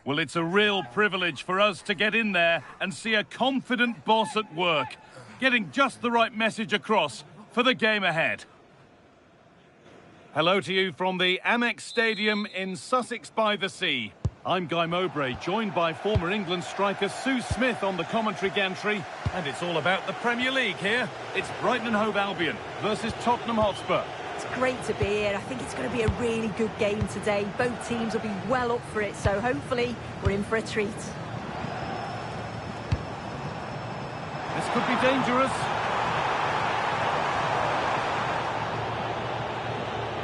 Well, it's a real privilege for us to get in there and see a confident boss at work, getting just the right message across for the game ahead. Hello to you from the Amex Stadium in Sussex by the Sea. I'm Guy Mowbray, joined by former England striker Sue Smith on the commentary gantry, and it's all about the Premier League here. It's Brighton and Hove Albion versus Tottenham Hotspur. It's great to be here. I think it's going to be a really good game today. Both teams will be well up for it, so hopefully we're in for a treat. This could be dangerous.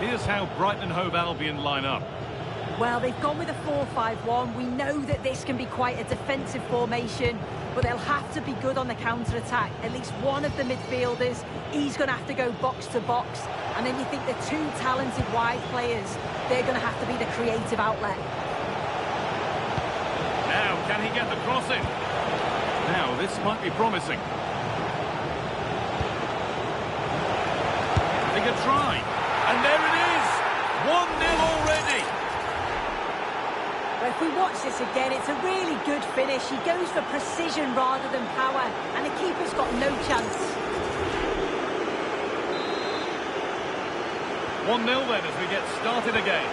Here's how Brighton and Hove Albion line up. Well, they've gone with a 4-5-1. We know that this can be quite a defensive formation, but they'll have to be good on the counter-attack. At least one of the midfielders, he's going to have to go box to box. And then you think the two talented wide players, they're going to have to be the creative outlet. Now, can he get the cross in? Now, this might be promising. Having a try. And there it is! 1-0 already! Well, if we watch this again, it's a really good finish. He goes for precision rather than power, and the keeper's got no chance. 1-0 then as we get started again.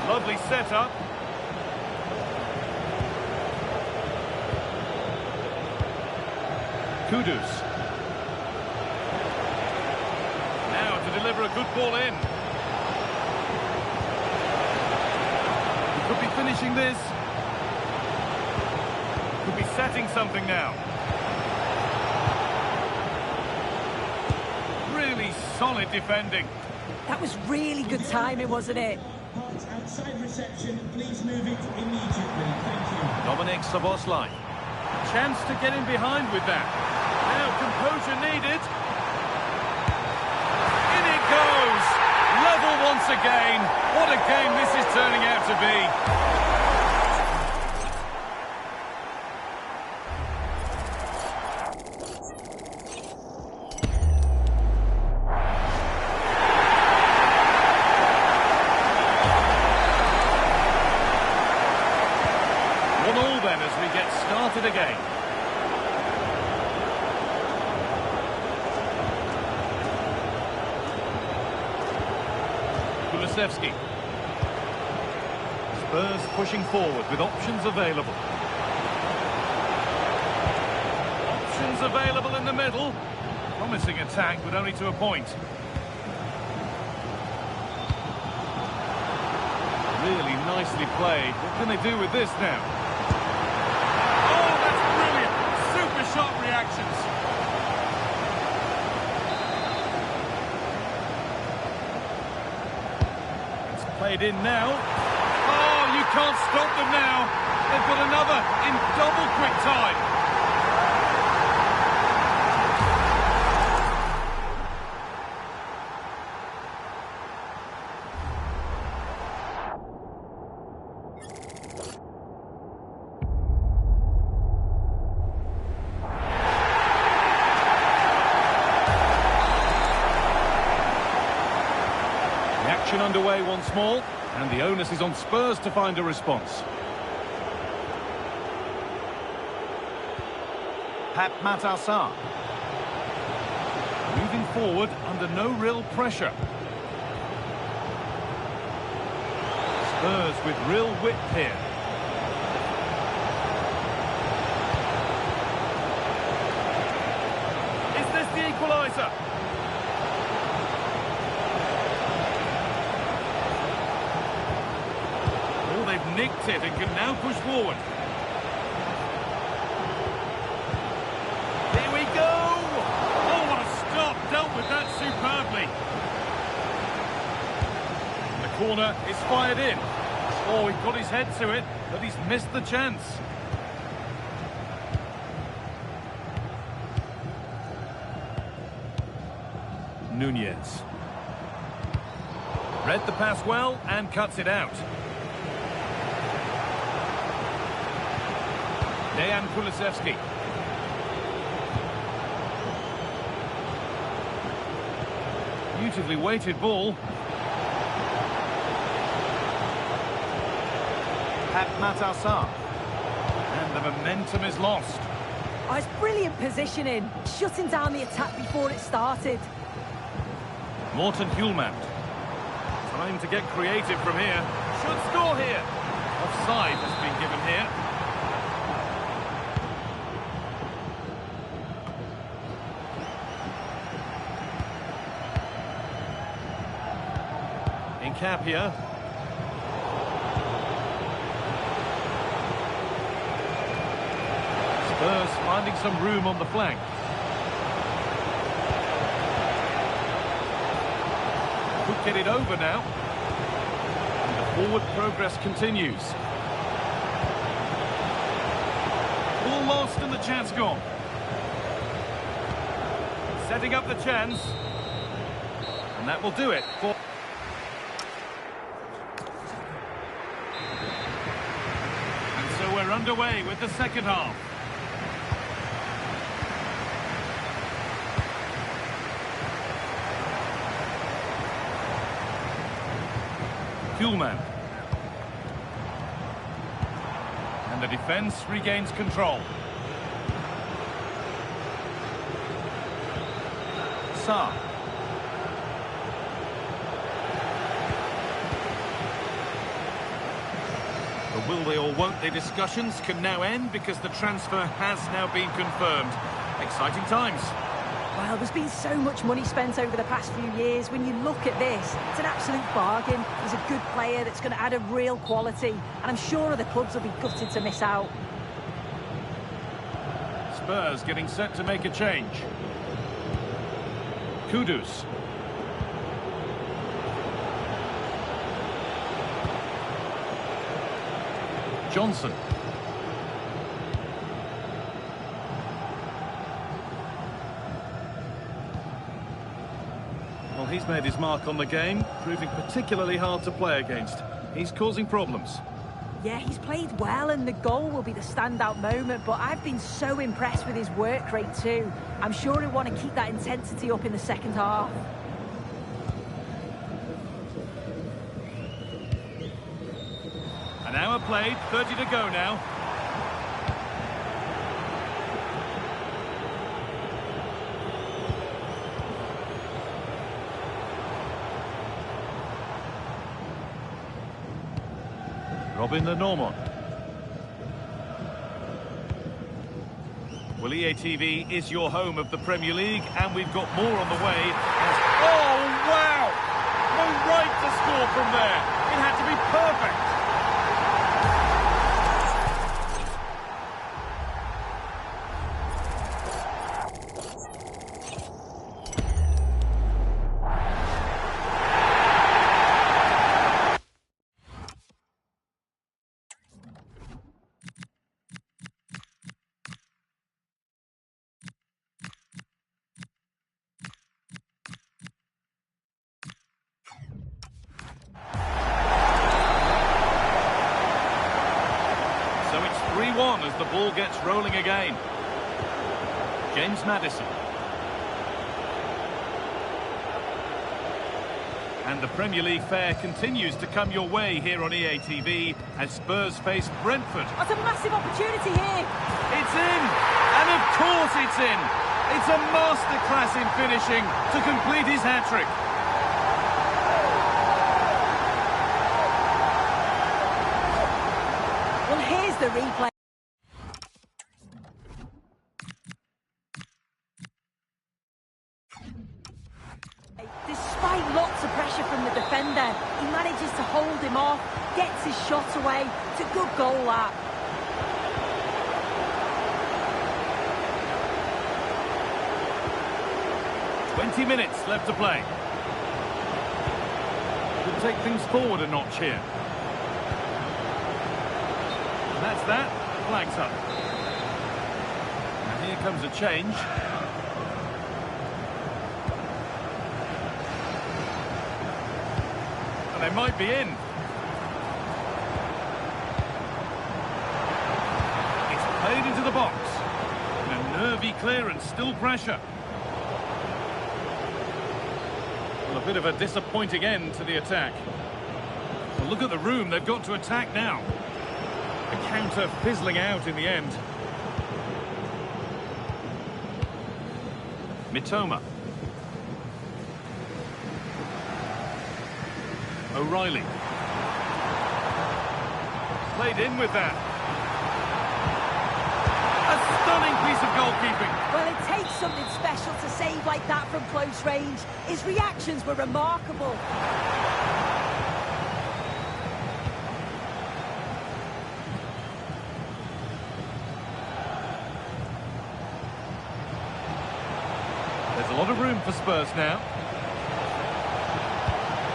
Lovely setup. Kudus. Now to deliver a good ball in. He could be finishing this. Could be setting something now. Really solid defending. That was really good timing, wasn't it? Outside reception, please move it immediately. Thank you. Dominic Szoboszlai. Chance to get in behind with that. Now composure needed. In it goes. Level once again. What a game this is turning out to be. As we get started again. Kulusevski. Spurs pushing forward with options available. Options available in the middle. Promising attack, but only to a point. Really nicely played. What can they do with this now? Shot reactions. It's played in now. Oh, you can't stop them now. They've got another in double quick time. Underway once more, and the onus is on Spurs to find a response. Pat Matassar. Moving forward under no real pressure. Spurs with real width here. Is this the equaliser? They've nicked it and can now push forward. Here we go! Oh, what a stop! Dealt with that superbly. The corner is fired in. Oh, he got his head to it, but he's missed the chance. Nunez. Read the pass well and cuts it out. Dejan Kulusevski. Beautifully weighted ball. Matassar. And the momentum is lost. Oh, it's brilliant positioning, shutting down the attack before it started. Morten Hjulmand. Time to get creative from here. Should score here. Offside has been given here. Incapia. Spurs finding some room on the flank. Could get it over now. And the forward progress continues. Ball lost and the chance gone. Setting up the chance. And that will do it. And so we're underway with the second half. Hjulmand. And the defence regains control. Sarr. The will they or won't they discussions can now end because the transfer has now been confirmed. Exciting times. Well, there's been so much money spent over the past few years. When you look at this, it's an absolute bargain. He's a good player that's going to add a real quality. And I'm sure other clubs will be gutted to miss out. Spurs getting set to make a change. Kudus. Johnson. Well, he's made his mark on the game, proving particularly hard to play against. He's causing problems. Yeah, he's played well and the goal will be the standout moment, but I've been so impressed with his work rate too. I'm sure he'll want to keep that intensity up in the second half. An hour played, 30 to go now. Robin the Normand. Well, EA TV is your home of the Premier League, and we've got more on the way. Oh, wow! No right to score from there. It had to be perfect. As the ball gets rolling again. James Maddison. And the Premier League fare continues to come your way here on EA TV as Spurs face Brentford. That's a massive opportunity here. It's in! And of course it's in! It's a masterclass in finishing to complete his hat-trick. Well, here's the replay. Despite lots of pressure from the defender, he manages to hold him off, gets his shot away. It's a good goal, that. "20 minutes left to play. Could take things forward a notch here. And that's that. Flags up. And here comes a change. They might be in. It's played into the box. And a nervy clearance, still pressure. Well, a bit of a disappointing end to the attack. But look at the room they've got to attack now. The counter fizzling out in the end. Mitoma. O'Reilly. Played in with that. A stunning piece of goalkeeping. Well, it takes something special to save like that from close range. His reactions were remarkable. There's a lot of room for Spurs now.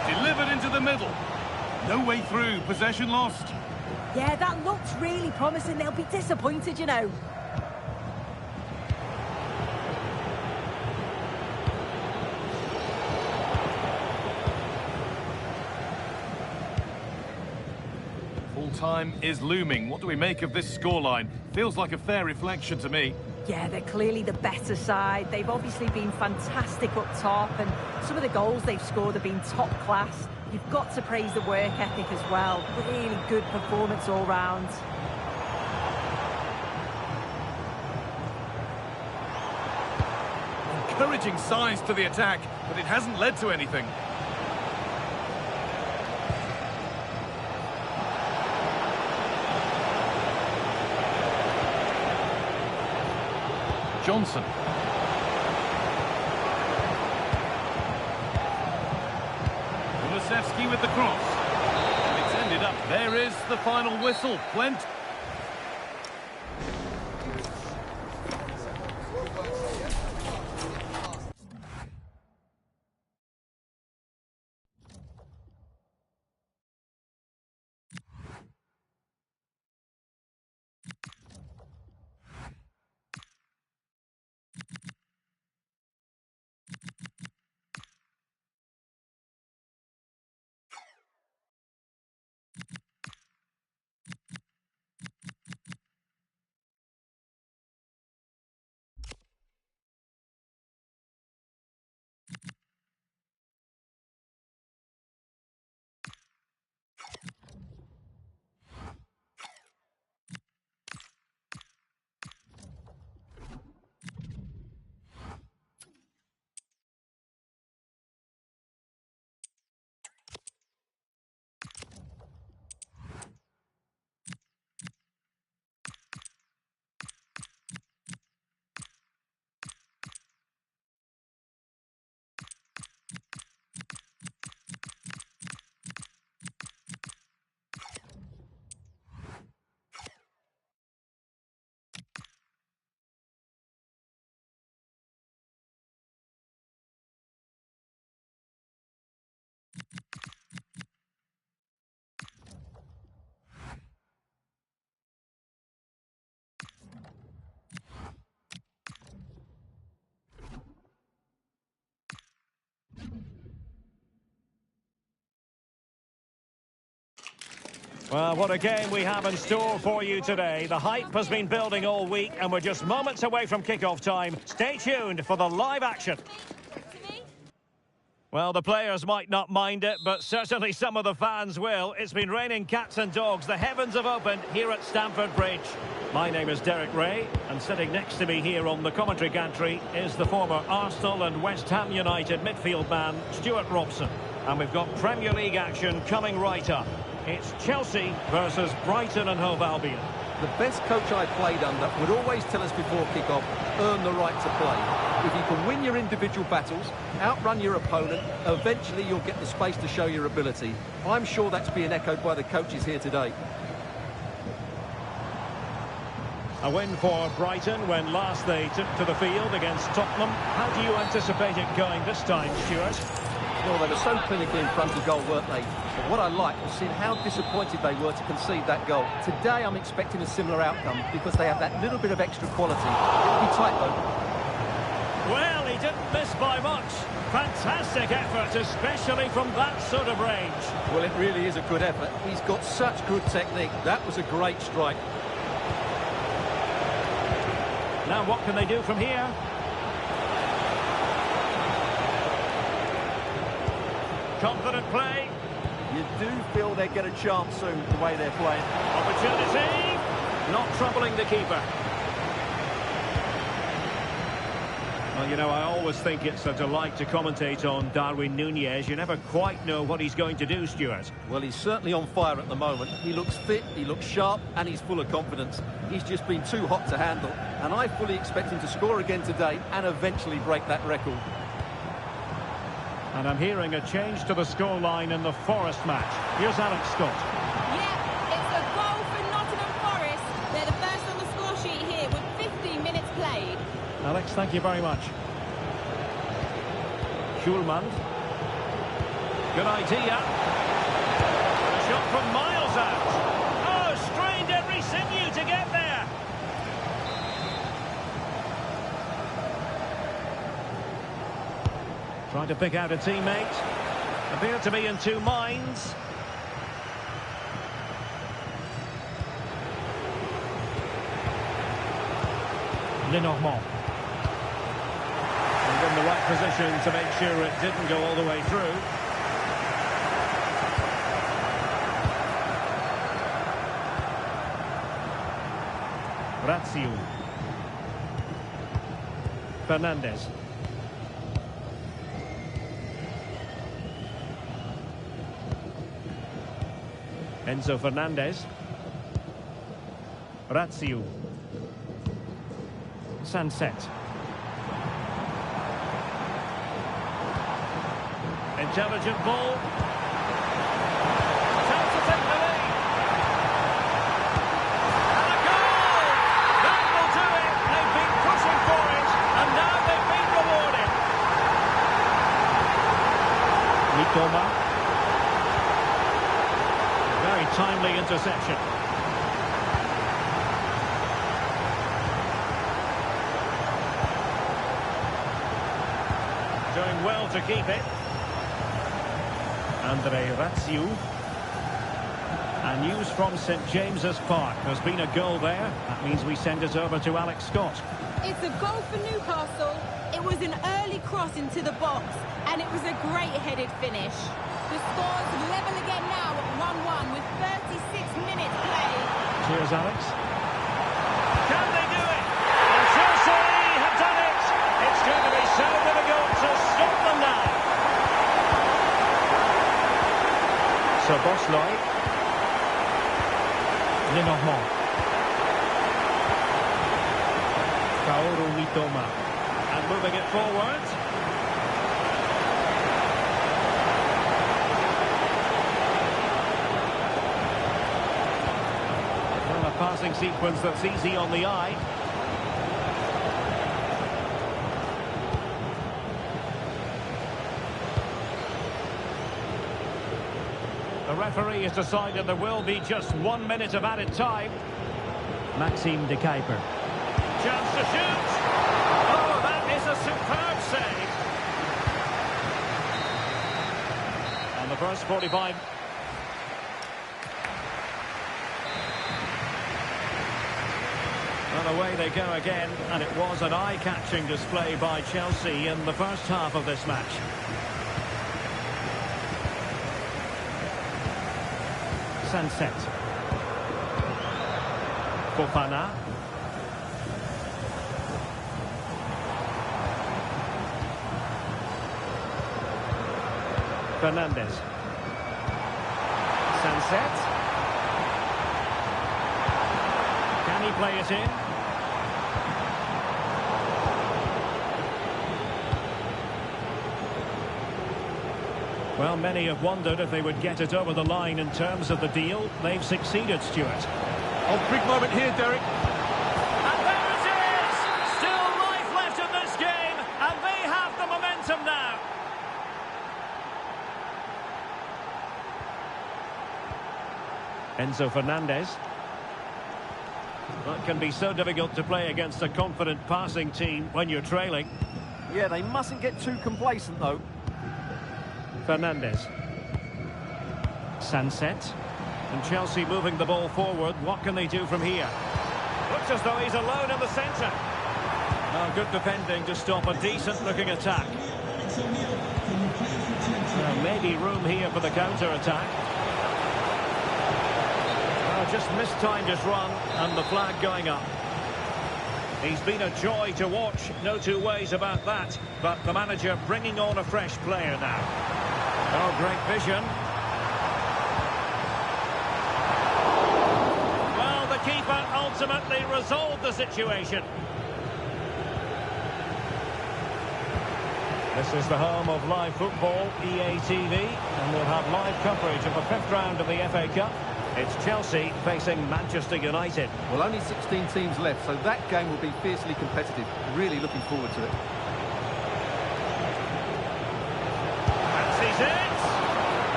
Delivered into the middle. No way through, possession lost. Yeah, that looks really promising. They'll be disappointed, you know. Full time is looming. What do we make of this scoreline? Feels like a fair reflection to me. Yeah, they're clearly the better side. They've obviously been fantastic up top, and some of the goals they've scored have been top class. You've got to praise the work ethic as well. Really good performance all round. Encouraging size to the attack, but it hasn't led to anything. Johnson. Kulusevski with the cross. And it's ended up. There is the final whistle. Plenty. Well, what a game we have in store for you today. The hype has been building all week, and we're just moments away from kick-off time. Stay tuned for the live action. Well, the players might not mind it, but certainly some of the fans will. It's been raining cats and dogs. The heavens have opened here at Stamford Bridge. My name is Derek Ray, and sitting next to me here on the commentary gantry is the former Arsenal and West Ham United midfield man, Stuart Robson. And we've got Premier League action coming right up. It's Chelsea versus Brighton and Hove Albion. The best coach I played under would always tell us before kick-off, earn the right to play. If you can win your individual battles, outrun your opponent, eventually you'll get the space to show your ability. I'm sure that's being echoed by the coaches here today. A win for Brighton when last they took to the field against Tottenham. How do you anticipate it going this time, Stuart? Well, they were so clinically in front of goal, weren't they? But what I liked was seeing how disappointed they were to concede that goal. Today, I'm expecting a similar outcome because they have that little bit of extra quality. It'll be tight, though. Well, he didn't miss by much. Fantastic effort, especially from that sort of range. Well, it really is a good effort. He's got such good technique. That was a great strike. Now, what can they do from here? Confident play. You do feel they get a chance soon, the way they're playing. Opportunity. Not troubling the keeper. Well, you know, I always think it's a delight to commentate on Darwin Núñez. You never quite know what he's going to do, Stuart. Well, he's certainly on fire at the moment. He looks fit, he looks sharp, and he's full of confidence. He's just been too hot to handle, and I fully expect him to score again today and eventually break that record. And I'm hearing a change to the scoreline in the Forest match. Here's Alex Scott. Yeah, it's a goal for Nottingham Forest. They're the first on the score sheet here with 15 minutes played. Alex, thank you very much. Schulman. Good idea. A shot from miles out. Oh, strained every sinew to get there. Trying to pick out a teammate. Appeared to be in two minds. Lenormand. And in the right position to make sure it didn't go all the way through. Razziu. Fernandez. Enzo Fernandez. Razziu. Sunset. Intelligent ball. Chance to take the lead. And a goal! That will do it. They've been pushing for it, and now they've been rewarded. Mitoma. Very timely interception. Doing well to keep it. Andre Razziu. And news from St James's Park. There's been a goal there. That means we send it over to Alex Scott. It's a goal for Newcastle. It was an early cross into the box, and it was a great headed finish. The score's level again now at 1-1 with 36 minutes played. Cheers, Alex. Can they do it? And Chelsea have done it. It's going to be so difficult to stop them now. Szoboszlai. Lenormand. Kaoru Mitoma. And moving it forward. Well, a passing sequence that's easy on the eye. The referee has decided there will be just 1 minute of added time. Maxime de Kuyper. Chance to shoot. Oh, that is a superb save. And the first 45. Well, away they go again, and it was an eye-catching display by Chelsea in the first half of this match. Sunset. Fofana. Fernandez. Sunset. Can he play it in? Well, many have wondered if they would get it over the line in terms of the deal. They've succeeded, Stuart. Oh, big moment here, Derek. And there it is! Still life left in this game, and they have the momentum now. Enzo Fernandez. That can be so difficult to play against a confident passing team when you're trailing. Yeah, they mustn't get too complacent, though. Fernandez. Sunset. And Chelsea moving the ball forward. What can they do from here? Looks as though he's alone in the centre. Oh, good defending to stop a decent-looking attack. Well, maybe room here for the counter-attack. Well, just mistimed his run, and the flag going up. He's been a joy to watch, no two ways about that. But the manager bringing on a fresh player now. Oh, great vision. Well, the keeper ultimately resolved the situation. This is the home of live football, EA TV, and we'll have live coverage of the 5th round of the FA Cup. It's Chelsea facing Manchester United. Well, only 16 teams left, so that game will be fiercely competitive. Really looking forward to it. Fancies it!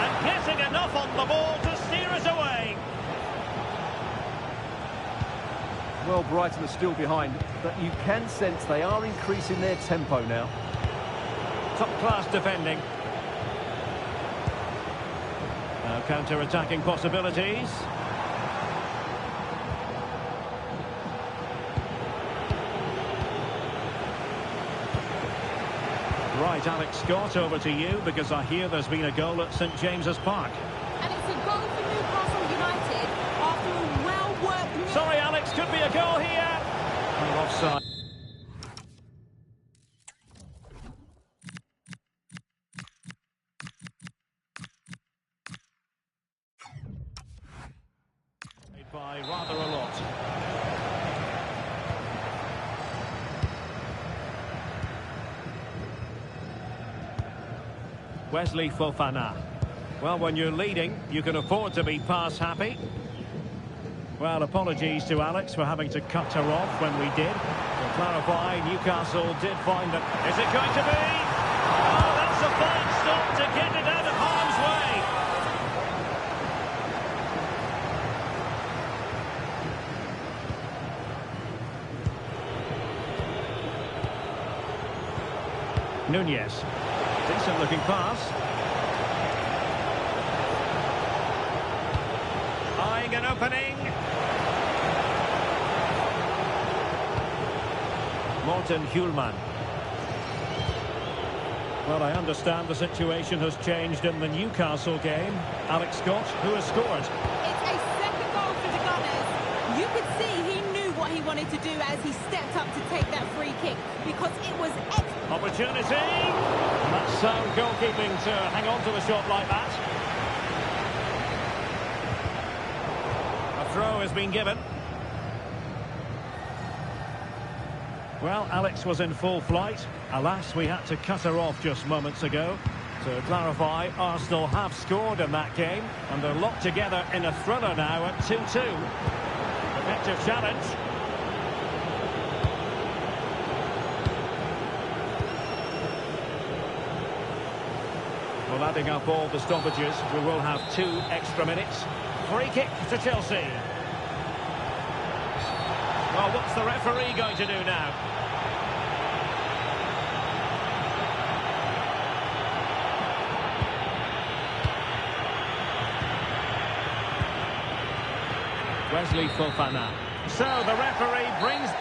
And getting enough on the ball to steer it away. Well, Brighton are still behind, but you can sense they are increasing their tempo now. Top-class defending. Now counter-attacking possibilities. Right, Alex Scott, over to you, because I hear there's been a goal at St James's Park. And it's a goal for Newcastle United after a well-worked... Sorry, Alex, could be a goal here. Oh, offside. By rather a lot. Wesley Fofana. Well, when you're leading, you can afford to be pass happy. Well, apologies to Alex for having to cut her off when we did. To clarify, Newcastle did find that. Is it going to be? Oh, that's a fine stop to get it out of harm's way. Nunez. Decent looking pass. Eyeing an opening. Morten Hjulman. Well, I understand the situation has changed in the Newcastle game. Alex Scott, who has scored? It's a second goal for the Gunners. You could see he knew what he wanted to do as he stepped up to take that free kick, because it was excellent. Opportunity. That's sound goalkeeping to hang on to the shot like that. A throw has been given. Well, Alex was in full flight. Alas, we had to cut her off just moments ago. To clarify, Arsenal have scored in that game, and they're locked together in a thriller now at 2-2. Effective challenge. Well, adding up all the stoppages, we will have 2 extra minutes. Free kick to Chelsea. Well, what's the referee going to do now? Wesley Fofana. So the referee brings...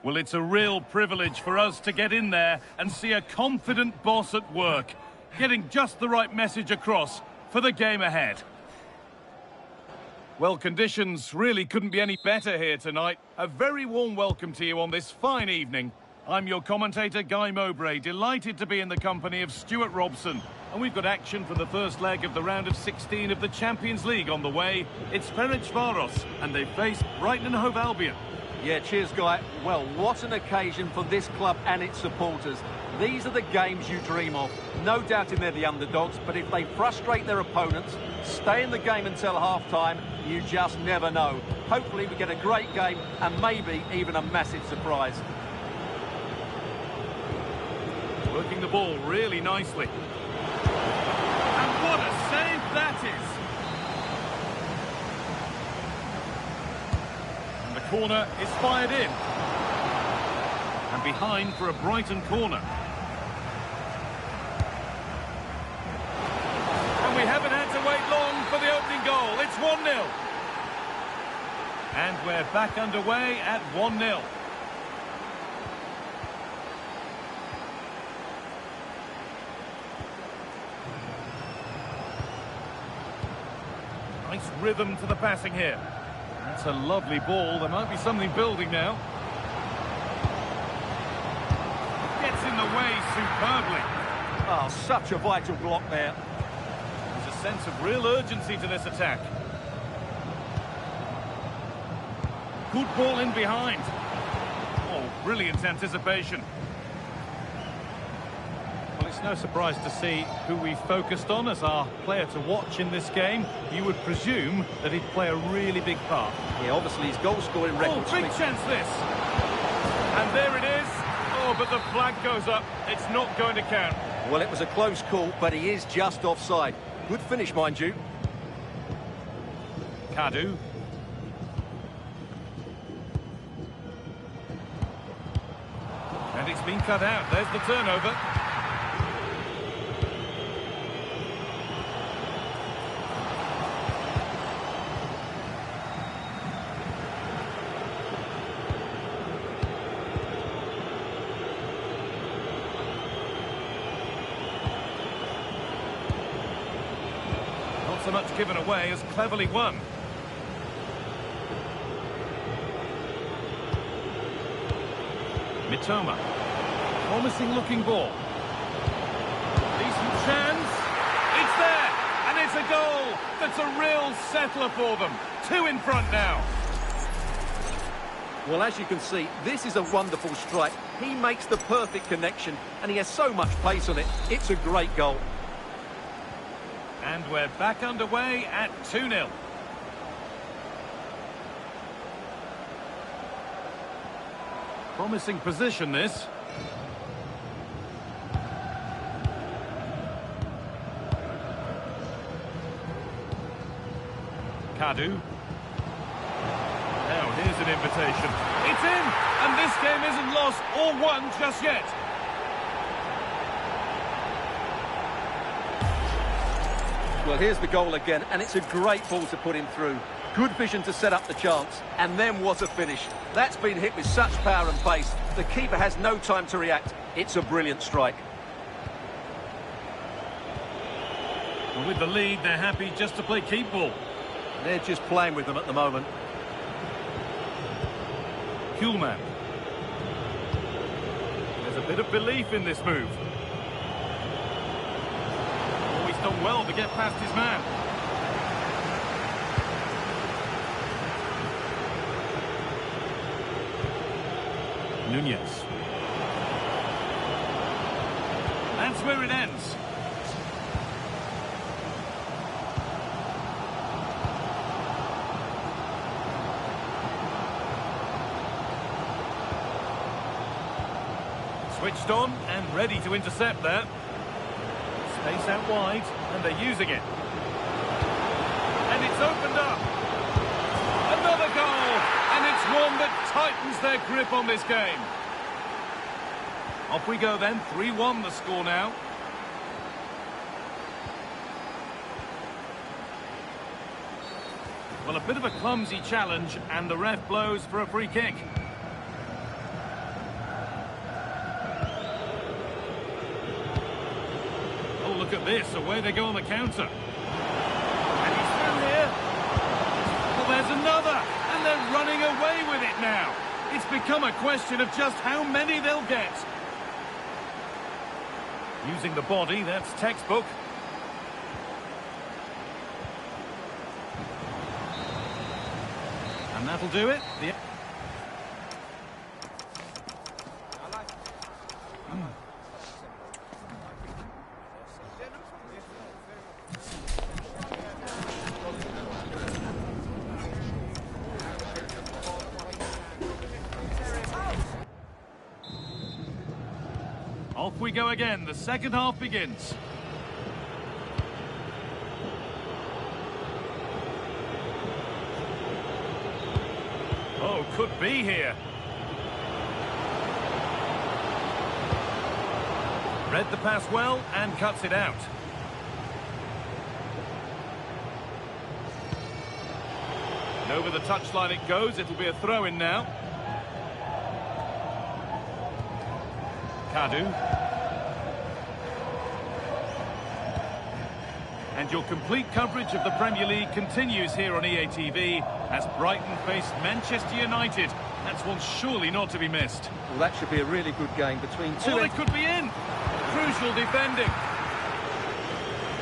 Well, it's a real privilege for us to get in there and see a confident boss at work, getting just the right message across for the game ahead. Well, conditions really couldn't be any better here tonight. A very warm welcome to you on this fine evening. I'm your commentator, Guy Mowbray, delighted to be in the company of Stuart Robson. And we've got action for the first leg of the round of 16 of the Champions League on the way. It's Ferencvaros, and they face Brighton and Hove Albion. Yeah, cheers, Guy. Well, what an occasion for this club and its supporters. These are the games you dream of. No doubting they're the underdogs, but if they frustrate their opponents, stay in the game until half-time, you just never know. Hopefully we get a great game and maybe even a massive surprise. Working the ball really nicely. And what a save that is! And the corner is fired in. And behind for a Brighton corner. And we haven't had to wait long for the opening goal. It's 1-0. And we're back underway at 1-0. Nice rhythm to the passing here. That's a lovely ball. There might be something building now. Gets in the way superbly. Oh, such a vital block there. There's a sense of real urgency to this attack. Good ball in behind. Oh, brilliant anticipation. Well, it's no surprise to see who we focused on as our player to watch in this game. You would presume that he'd play a really big part. Yeah, obviously his goal-scoring record. Oh, big chance this. And there it is. Oh, but the flag goes up. It's not going to count. Well, it was a close call, but he is just offside. Good finish, mind you. Kadu. And it's been cut out. There's the turnover. So much given away as cleverly won. Mitoma. Promising looking ball. Decent chance. It's there. And it's a goal. That's a real settler for them. 2 in front now. Well, as you can see, this is a wonderful strike. He makes the perfect connection, and he has so much pace on it. It's a great goal. And we're back underway at 2-0. Promising position, this. Kadu. Now, here's an invitation. It's in! And this game isn't lost or won just yet. Well, here's the goal again, and it's a great ball to put him through. Good vision to set up the chance, and then what a finish. That's been hit with such power and pace. The keeper has no time to react. It's a brilliant strike. And with the lead, they're happy just to play keep ball. They're just playing with them at the moment. Kuhlman. There's a bit of belief in this move. Done well to get past his man. Nunez. That's where it ends. Switched on and ready to intercept there. Space out wide, and they're using it. And it's opened up. Another goal, and it's one that tightens their grip on this game. Off we go then, 3-1 the score now. Well, a bit of a clumsy challenge, and the ref blows for a free kick. look at this, away they go on the counter. And he's through here. Well, there's another, and they're running away with it now. It's become a question of just how many they'll get. Using the body, that's textbook. And that'll do it. Off we go again. The second half begins. Oh, could be here. Read the pass well and cuts it out. And over the touchline it goes. It'll be a throw-in now. Kadu. And your complete coverage of the Premier League continues here on EA TV as Brighton face Manchester United. That's one surely not to be missed. Well, that should be a really good game between two... Oh, it could be in! Crucial defending.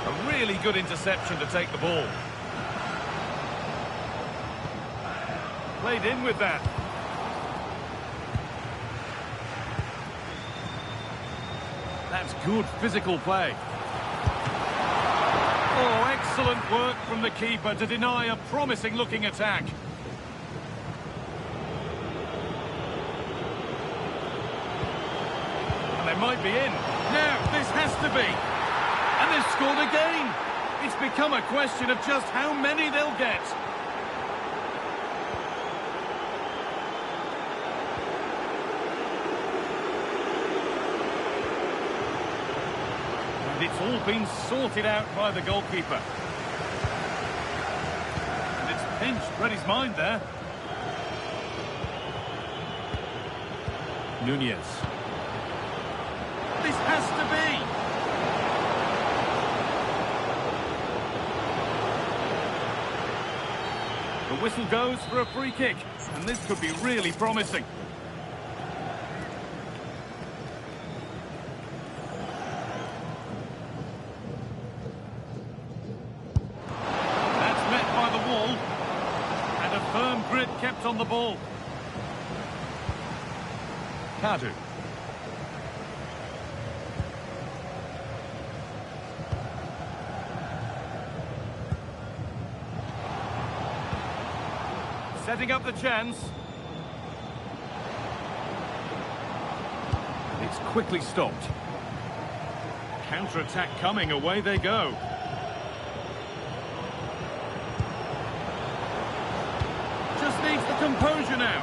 A really good interception to take the ball. Played in with that. That's good physical play. Oh, excellent work from the keeper to deny a promising-looking attack. And they might be in. Now, this has to be. And they've scored again. It's become a question of just how many they'll get. It's all been sorted out by the goalkeeper. And it's pinched Freddie's mind there. Nunez. This has to be. The whistle goes for a free kick, and this could be really promising. Kept on the ball. Kadu. Setting up the chance. It's quickly stopped. Counter-attack coming, away they go. Needs the composure now.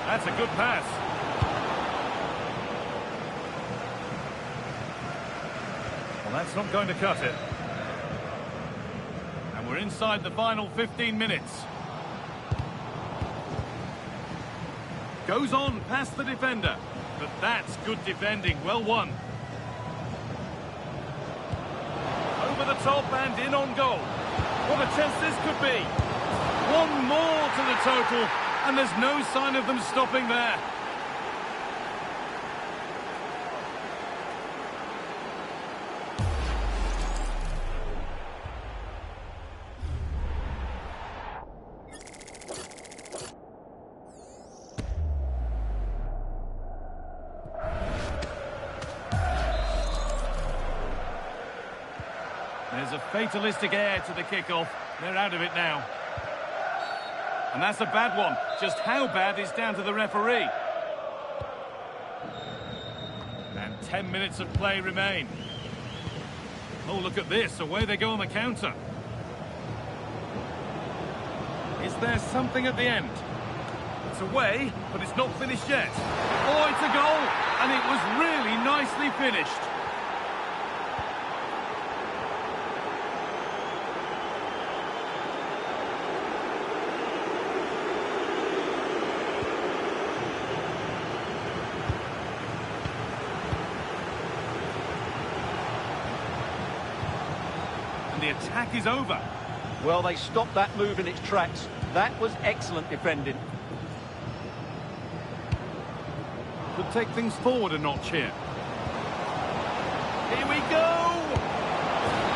That's a good pass. Well, that's not going to cut it. And we're inside the final 15 minutes. Goes on past the defender. But that's good defending. Well won. Over the top and in on goal. What a chance this could be. One more to the total. And there's no sign of them stopping there. There's a fatalistic air to the kickoff. They're out of it now. And that's a bad one. Just how bad is down to the referee. 10 minutes of play remain. Oh, look at this. Away they go on the counter. Is there something at the end? It's away, but it's not finished yet. Oh, it's a goal! And it was really nicely finished. And the attack is over. Well, they stopped that move in its tracks. That was excellent defending. Could take things forward a notch here. Here we go!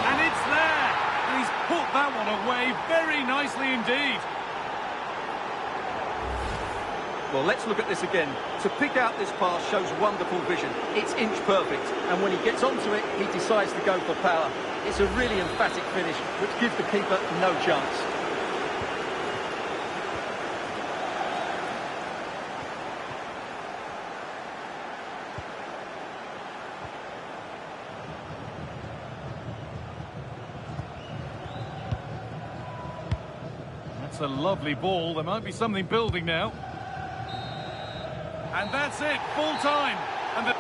And it's there! And he's put that one away very nicely indeed. Well, let's look at this again. To pick out this pass shows wonderful vision. It's inch perfect. And when he gets onto it, he decides to go for power. It's a really emphatic finish, which gives the keeper no chance. That's a lovely ball. There might be something building now. And that's it, full time. And the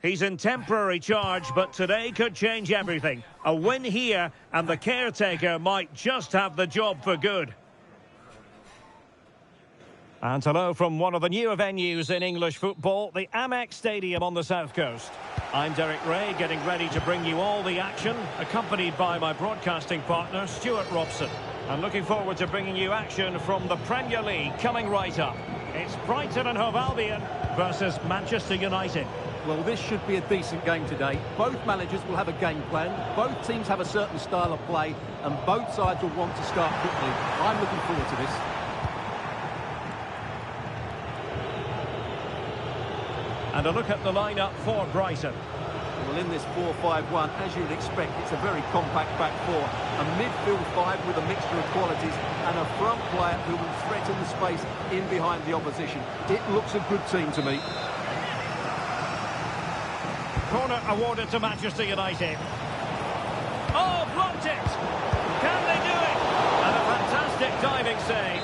He's in temporary charge, but today could change everything. A win here, and the caretaker might just have the job for good. And hello from one of the newer venues in English football, the Amex Stadium on the South Coast. I'm Derek Ray, getting ready to bring you all the action, accompanied by my broadcasting partner, Stuart Robson. And looking forward to bringing you action from the Premier League coming right up. It's Brighton and Hove Albion versus Manchester United. Well, this should be a decent game today. Both managers will have a game plan. Both teams have a certain style of play, and both sides will want to start quickly. I'm looking forward to this. And a look at the lineup for Brighton. Well, in this 4-5-1, as you would expect, it's a very compact back four. A midfield five with a mixture of qualities, and a front player who will threaten the space in behind the opposition. It looks a good team to me. Corner awarded to Manchester United. Oh, blocked it! Can they do it? And a fantastic diving save.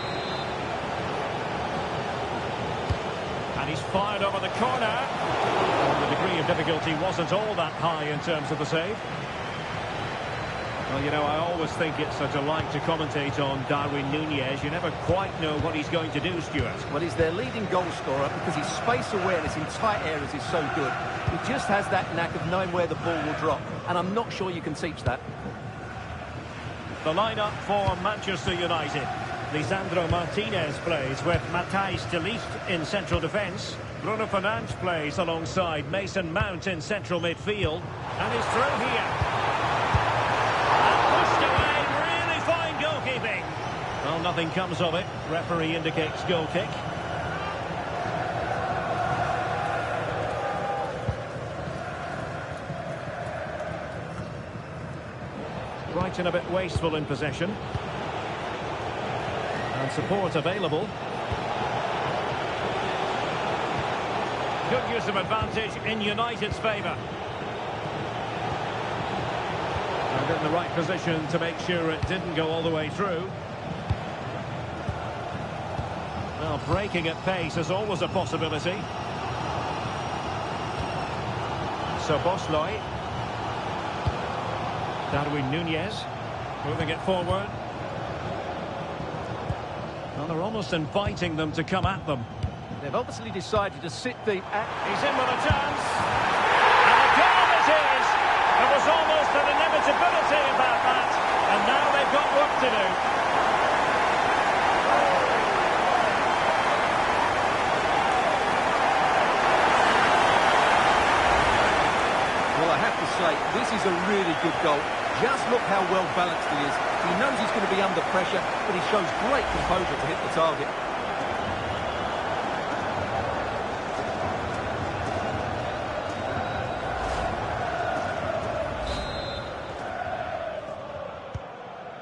And he's fired over the corner. The degree of difficulty wasn't all that high in terms of the save. Well, you know, I always think it's a delight to commentate on Darwin Núñez. You never quite know what he's going to do, Stuart. Well, he's their leading goal scorer because his space awareness in tight areas is so good. He just has that knack of knowing where the ball will drop, and I'm not sure you can teach that. The lineup for Manchester United. Lisandro Martinez plays with Matthijs de Ligt in central defence. Bruno Fernandes plays alongside Mason Mount in central midfield. And he's through here. And pushed away, really fine goalkeeping. Well, nothing comes of it. Referee indicates goal kick. Brighton a bit wasteful in possession. And support available. Good use of advantage in United's favour. And in the right position to make sure it didn't go all the way through. Well, breaking at pace is always a possibility. So Bosloy. Darwin Nunez moving it forward. Well, they're almost inviting them to come at them. They've obviously decided to sit deep. He's in with a chance. And a goal it is. There was almost an inevitability about that. And now they've got work to do. Well, I have to say, this is a really good goal. Just look how well balanced he is. He knows he's going to be under pressure, but he shows great composure to hit the target.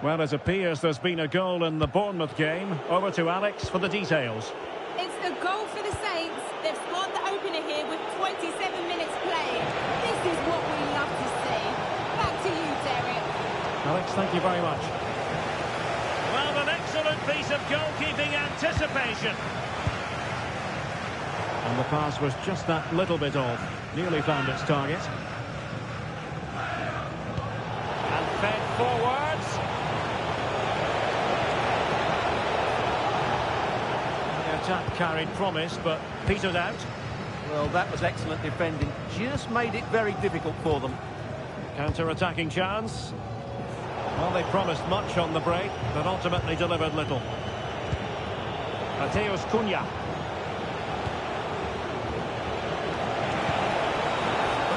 Well, it appears there's been a goal in the Bournemouth game. Over to Alex for the details. It's a goal for the Saints. They've scored the opener here with 27 minutes played. This is what we love to see. Back to you, Derek. Alex, thank you very much. Well, an excellent piece of goalkeeping anticipation. And the pass was just that little bit off. Nearly found its target. And fed forwards. The attack carried promise, but petered out. Well, that was excellent defending. Just made it very difficult for them. Counter-attacking chance. Well, they promised much on the break, but ultimately delivered little. Mateus Cunha.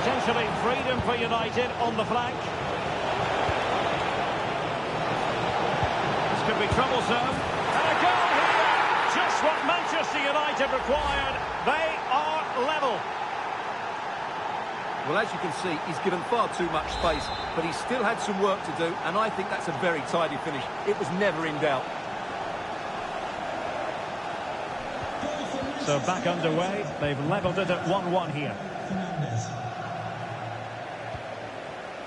Potentially freedom for United on the flank. This could be troublesome. And a goal here! Just what Manchester United required. They are level. Well, as you can see, he's given far too much space, but he still had some work to do, and I think that's a very tidy finish. It was never in doubt. So back underway. They've levelled it at 1-1 here.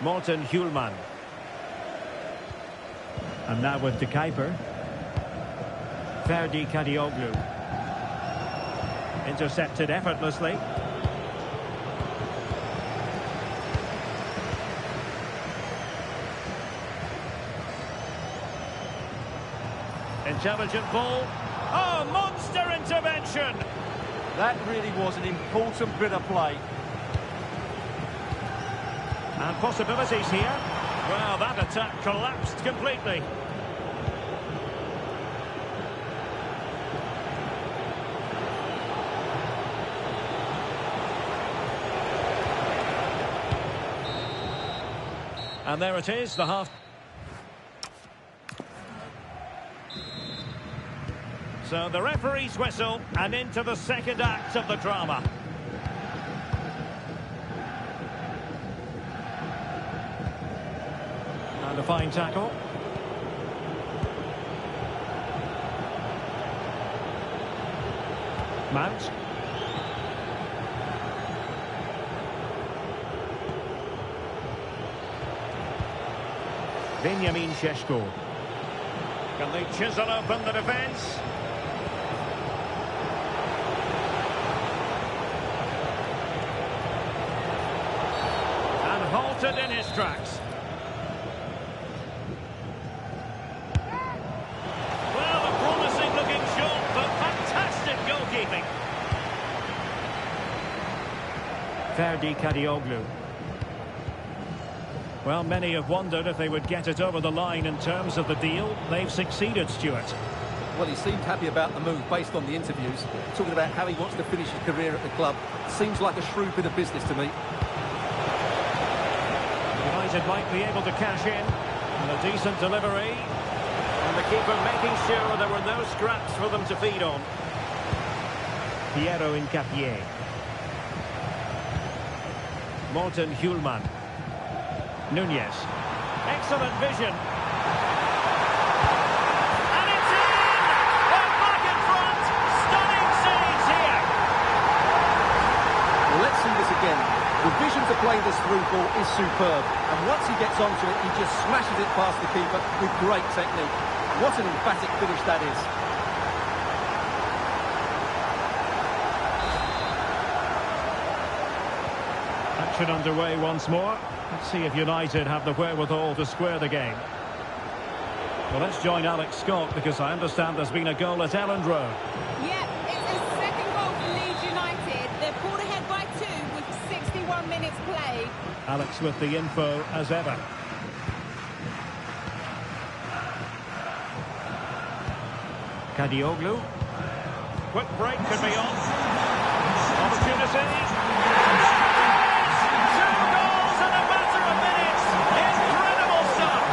Morten Hjulman. And now with De Kuiper. Ferdi Kadioglu. Intercepted effortlessly. Intelligent ball. Oh, monster intervention! That really was an important bit of play. And possibilities here. Well, that attack collapsed completely. And there it is, the half. So the referee's whistle, and into the second act of the drama. And a fine tackle. Mount. Benjamin Šeško. Can they chisel open the defence? And halted in his tracks. Well, a promising looking shot, but fantastic goalkeeping. Ferdi Kadioglu. Well, many have wondered if they would get it over the line in terms of the deal. They've succeeded, Stuart. Well, he seemed happy about the move based on the interviews, talking about how he wants to finish his career at the club. Seems like a shrewd bit of business to me. United might be able to cash in. And a decent delivery. And the keeper making sure there were no scraps for them to feed on. Piero Incapié. Morten Hjulman. Nunez. Excellent vision. And it's in! They're back in front! Stunning saves here! Well, let's see this again. The vision to play this through ball is superb. And once he gets onto it, he just smashes it past the keeper with great technique. What an emphatic finish that is. Action underway once more. Let's see if United have the wherewithal to square the game. Well, let's join Alex Scott, because I understand there's been a goal at Elland Road. Yeah, it's a second goal for Leeds United. They're pulled ahead by 2 with 61 minutes played. Alex with the info as ever. Kadioglu. Quick break could be on. Opportunity. Two goals in a matter of minutes. Incredible stuff.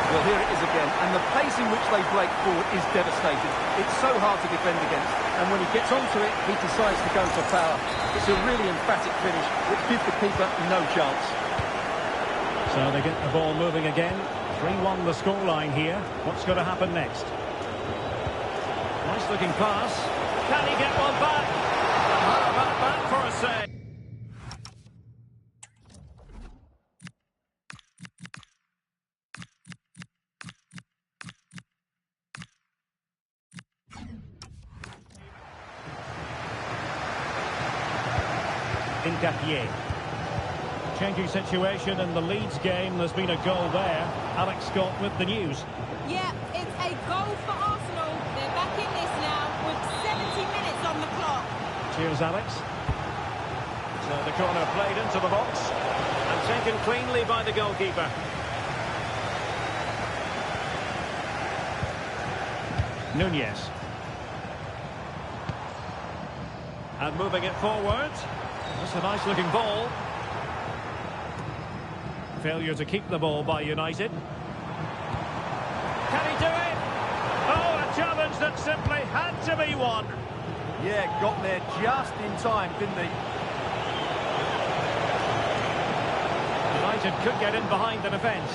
Well, here it is again, and the pace in which they break forward is devastating. It's so hard to defend against, and when he gets onto it, he decides to go for power. It's a really emphatic finish, which gives the keeper no chance. So they get the ball moving again. 3-1 the scoreline here. What's going to happen next? Nice looking pass. Can he get one back? How about that for a save? Incapié. Changing situation in the Leeds game. There's been a goal there. Alex Scott with the news. Yeah, it's a goal for Arsenal. They're back in this now with 70 minutes on the clock. Cheers, Alex. So the corner played into the box and taken cleanly by the goalkeeper. Nunez. And moving it forward. That's a nice looking ball. Failure to keep the ball by United. Can he do it? Oh, a challenge that simply had to be won. Yeah, got there just in time, didn't he? United could get in behind the defence.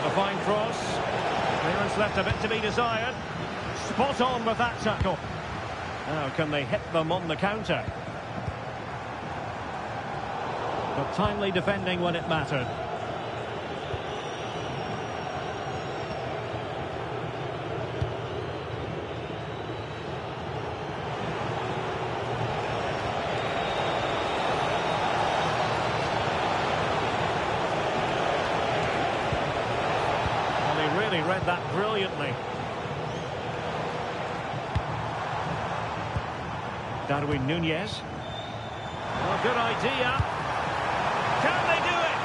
A fine cross. Clearance left a bit to be desired. Spot on with that tackle. Now, can they hit them on the counter? But timely defending when it mattered. Well, he really read that brilliantly. Darwin Nunez. Well, good idea. Can they do it?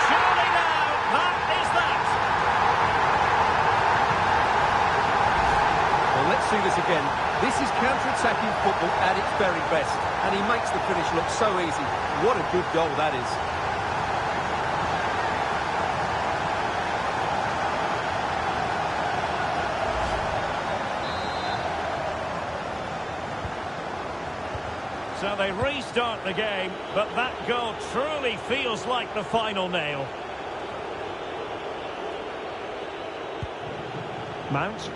Surely now, that is that. Well, let's see this again. This is counter-attacking football at its very best, and he makes the finish look so easy. What a good goal that is. So they restart the game, but that goal truly feels like the final nail. Mount.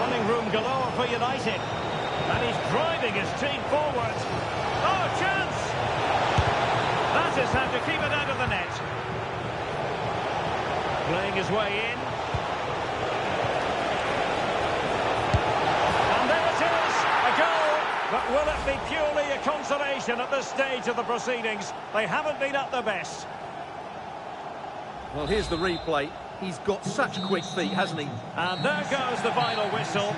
Running room galore for United. And he's driving his team forward. Oh, chance! That is how to keep it out of the net. making his way in. And there it is, a goal. But will it be purely a consolation at this stage of the proceedings? They haven't been at their best. Well, here's the replay. He's got such quick feet, hasn't he? And there goes the final whistle.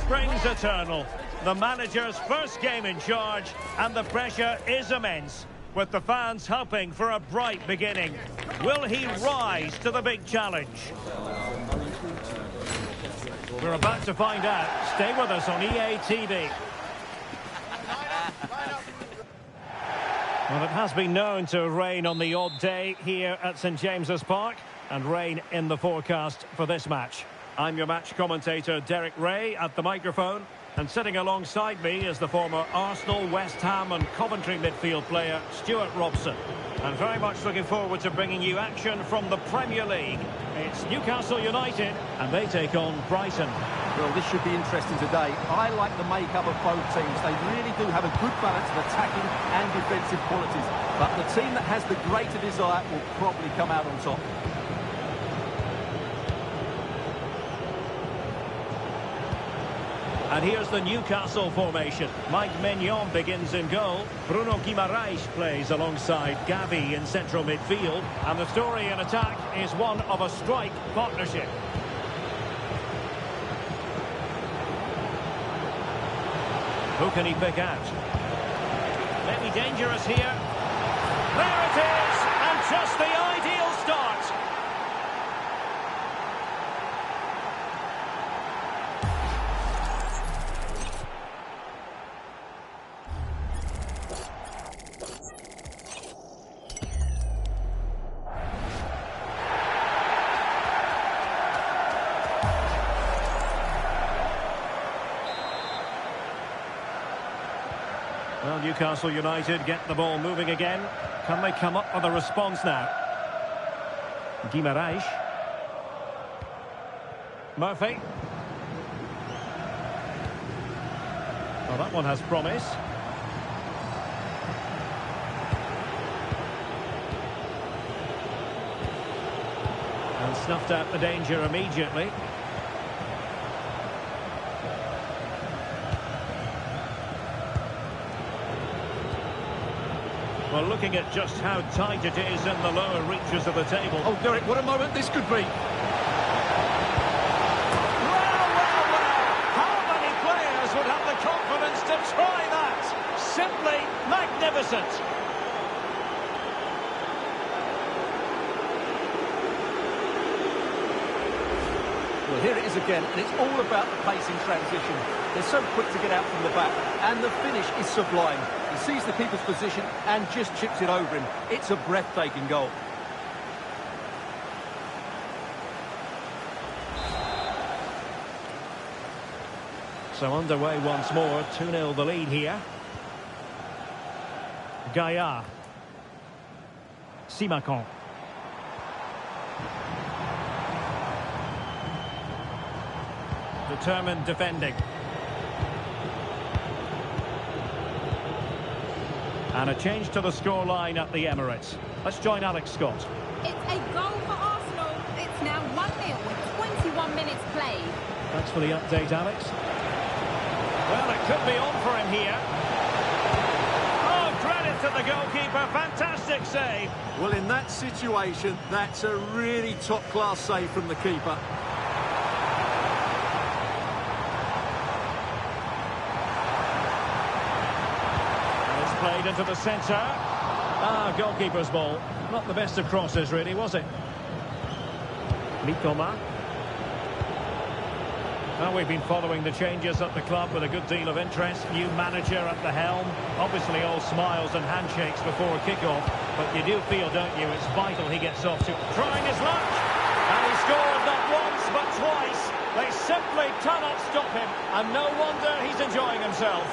springs eternal. The manager's first game in charge, and the pressure is immense, with the fans hoping for a bright beginning. Will he rise to the big challenge? We're about to find out. Stay with us on EA TV. Well, it has been known to rain on the odd day here at St James's Park, and rain in the forecast for this match. I'm your match commentator, Derek Ray, at the microphone. And sitting alongside me is the former Arsenal, West Ham and Coventry midfield player, Stuart Robson. And very much looking forward to bringing you action from the Premier League. It's Newcastle United, and they take on Brighton. Well, this should be interesting today. I like the makeup of both teams. They really do have a good balance of attacking and defensive qualities. But the team that has the greater desire will probably come out on top. And here's the Newcastle formation. Mike Maignan begins in goal. Bruno Guimaraes plays alongside Gavi in central midfield. And the story in attack is one of a strike partnership. Who can he pick out? Maybe dangerous here. There it is! And just the ideal start. Well, Newcastle United get the ball moving again. Can they come up with a response now? Guimaraes. Murphy. Well, that one has promise. And snuffed out the danger immediately. Well, looking at just how tight it is in the lower reaches of the table. Oh, Derek, what a moment this could be. Well! How many players would have the confidence to try that? Simply magnificent. Well, here it is again, and it's all about the pace in transition. They're so quick to get out from the back, and the finish is sublime. He sees the keeper's position and just chips it over him. It's a breathtaking goal. So underway once more, 2-0 the lead here. Gaia. Simakon. Determined defending. And a change to the scoreline at the Emirates. Let's join Alex Scott. It's a goal for Arsenal. It's now 1-0 with 21 minutes played. Thanks for the update, Alex. Well, it could be on for him here. Oh, credit to the goalkeeper. Fantastic save. Well, in that situation, that's a really top-class save from the keeper. Played into the centre. Goalkeeper's ball. Not the best of crosses, really, was it? Mitoma. Well, we've been following the changes at the club with a good deal of interest. New manager at the helm. Obviously all smiles and handshakes before kick-off. But you do feel, don't you, it's vital he gets off to trying his luck. And he scored not once, but twice. They simply cannot stop him. And no wonder he's enjoying himself.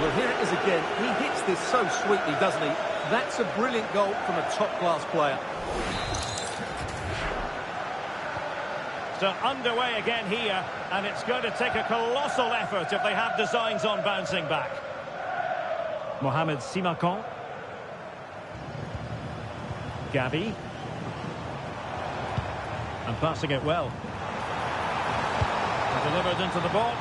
Well, here it is again. He hits this so sweetly, doesn't he? That's a brilliant goal from a top-class player. So underway again here, and it's going to take a colossal effort if they have designs on bouncing back. Mohamed Simakon. Gavi. And passing it well. Delivered into the box.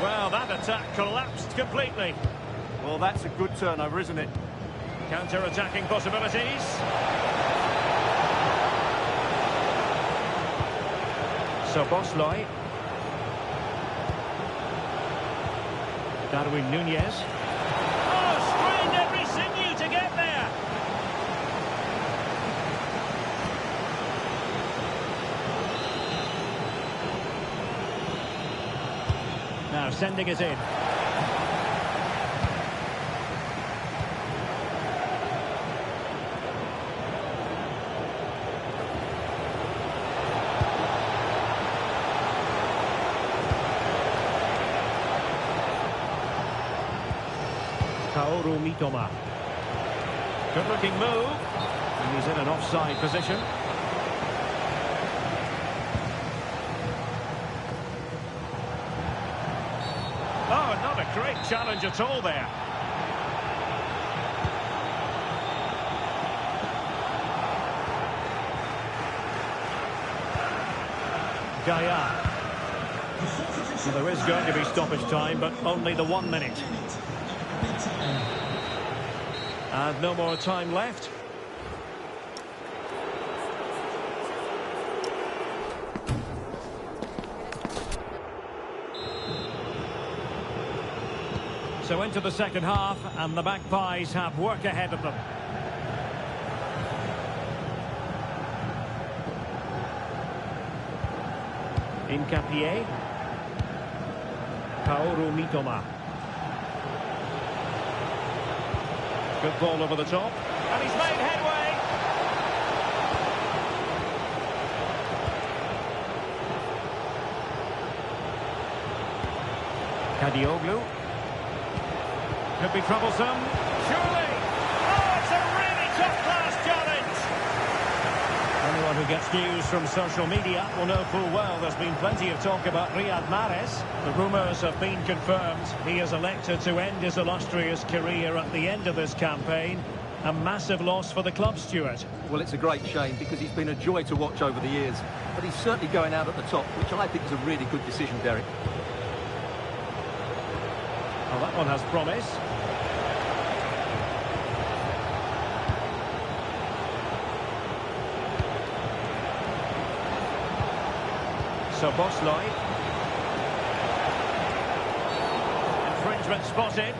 Well, that attack collapsed completely. Well, that's a good turnover, isn't it? Counter-attacking possibilities. So Bosley. Darwin Nunez. Oh, strained every sinew to get there. Now sending it in. Mitoma. Good looking move. And he's in an offside position. Oh, not a great challenge at all there. Gaia. Well, there is going to be stoppage time, but only the 1 minute. And no more time left. So into the second half, and the Magpies have work ahead of them. Incapié. Kaoru Mitoma. Good ball over the top. And he's made headway. Kadioglu. Could be troublesome. Surely. Oh, it's a really top-class challenge. Anyone who gets news from social media will know full well there's been plenty of talk about Riyad Mahrez. The rumours have been confirmed. He has elected to end his illustrious career at the end of this campaign. A massive loss for the club, Stuart. Well, it's a great shame because he's been a joy to watch over the years. But he's certainly going out at the top, which I think is a really good decision, Derek. Well, that one has promise. So Bosley. Infringement spotted.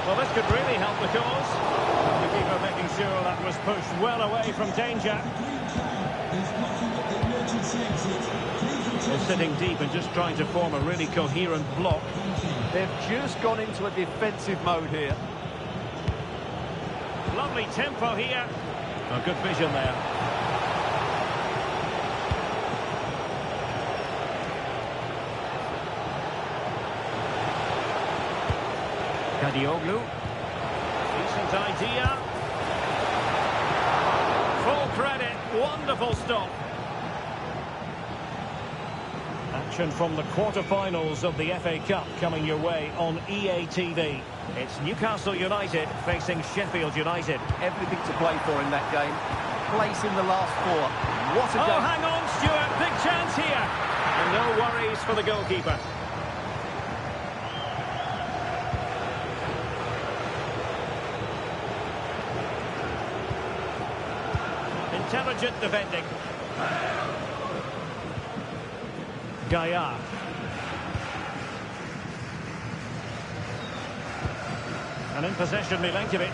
Well, this could really help the cause. The keeper making sure that was pushed well away from danger. They're sitting deep and just trying to form a really coherent block. They've just gone into a defensive mode here. Lovely tempo here. Oh, good vision there. Kadioglu. Decent idea. Full credit. Wonderful stop. Action from the quarter-finals of the FA Cup coming your way on EA TV. It's Newcastle United facing Sheffield United. Everything to play for in that game. Place in the last four. What a game. Hang on, Stuart. Big chance here. And no worries for the goalkeeper. Intelligent defending. Gaia. And in possession, Milenkovic.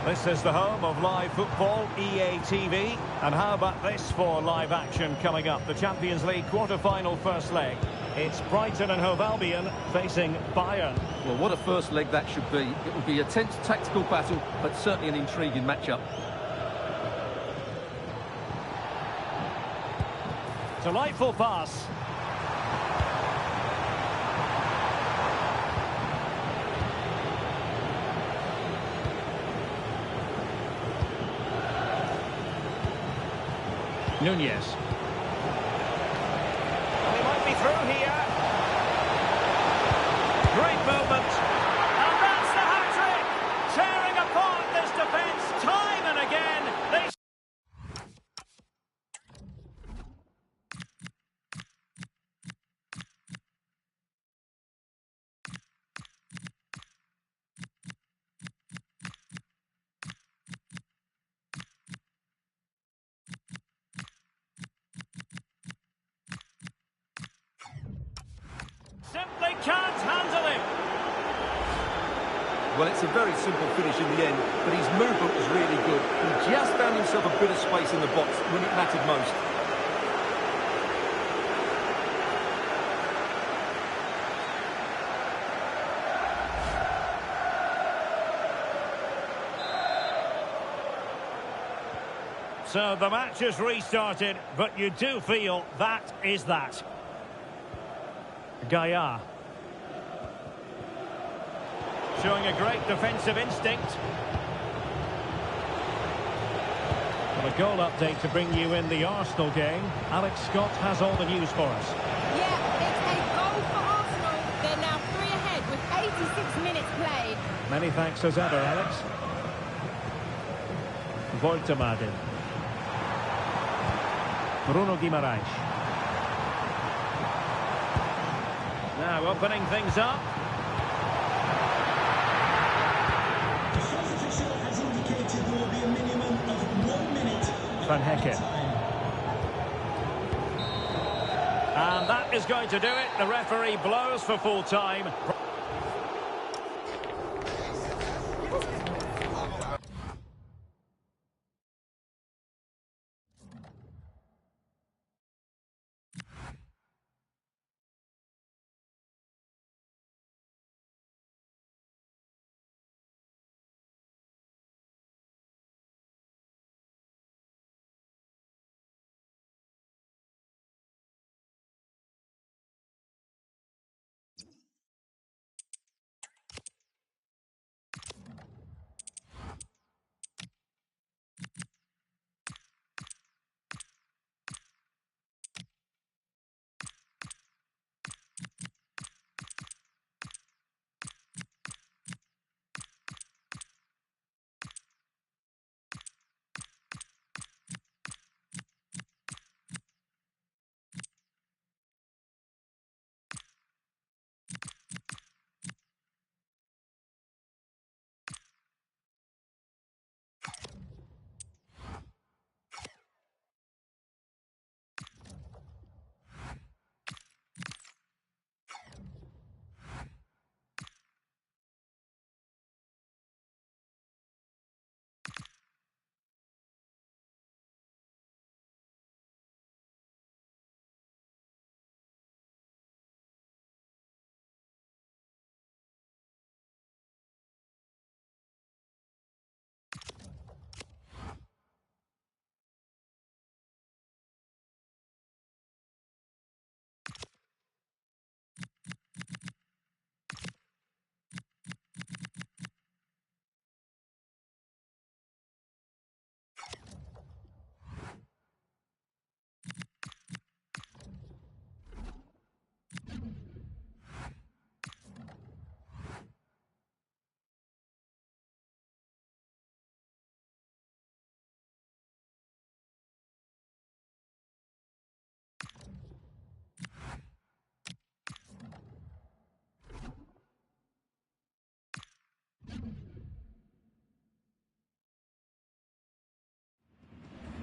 This is the home of live football, EA TV. And how about this for live action coming up? The Champions League quarter-final first leg. It's Brighton and Hove Albion facing Bayern. Well, what a first leg that should be. It will be a tense tactical battle, but certainly an intriguing matchup. Delightful pass. Nunez. Well, he might be through here. Great movement. And that's the hat-trick. Well, it's a very simple finish in the end, but his movement was really good. He just found himself a bit of space in the box when it mattered most. So the match has restarted, but you do feel that is that. Gaia. Showing a great defensive instinct. Well, a goal update to bring you in the Arsenal game. Alex Scott has all the news for us. Yeah, it's a goal for Arsenal. They're now 3 ahead with 86 minutes played. Many thanks as ever, Alex. Voltemade. Bruno Guimaraes. Now opening things up. The fourth official has indicated there will be a minimum of 1 minute Van Hekken. And that is going to do it. The referee blows for full time.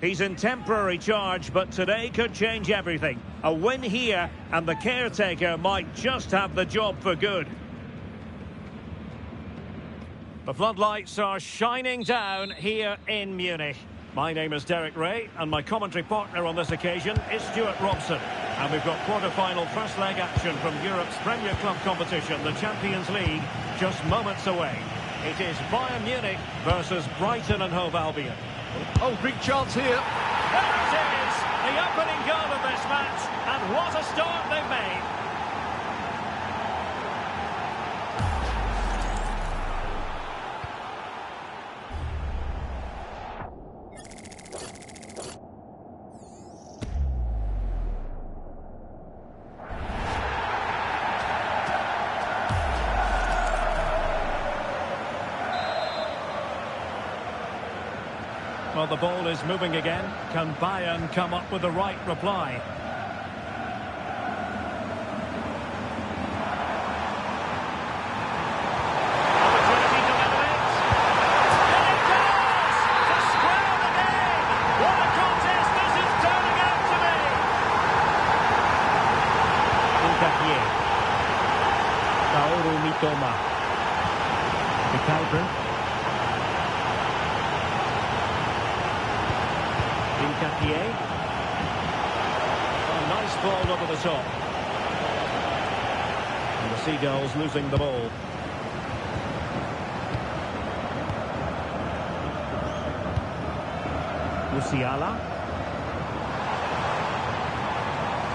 He's in temporary charge, but today could change everything. A win here, and the caretaker might just have the job for good. The floodlights are shining down here in Munich. My name is Derek Ray, and my commentary partner on this occasion is Stuart Robson. And we've got quarter-final first leg action from Europe's Premier Club competition, the Champions League, just moments away. It is Bayern Munich versus Brighton and Hove Albion. Oh, big chance here. There it is, the opening goal of this match, and what a start they've made. Well, the ball is moving again. Can Bayern come up with the right reply? Opportunity to level it. And it does! To square the game! What a contest this is turning out to be! Incapié. Kaoru Mitoma. Nketiah. Oh, nice ball over the top. And the Seagulls losing the ball. Musiala.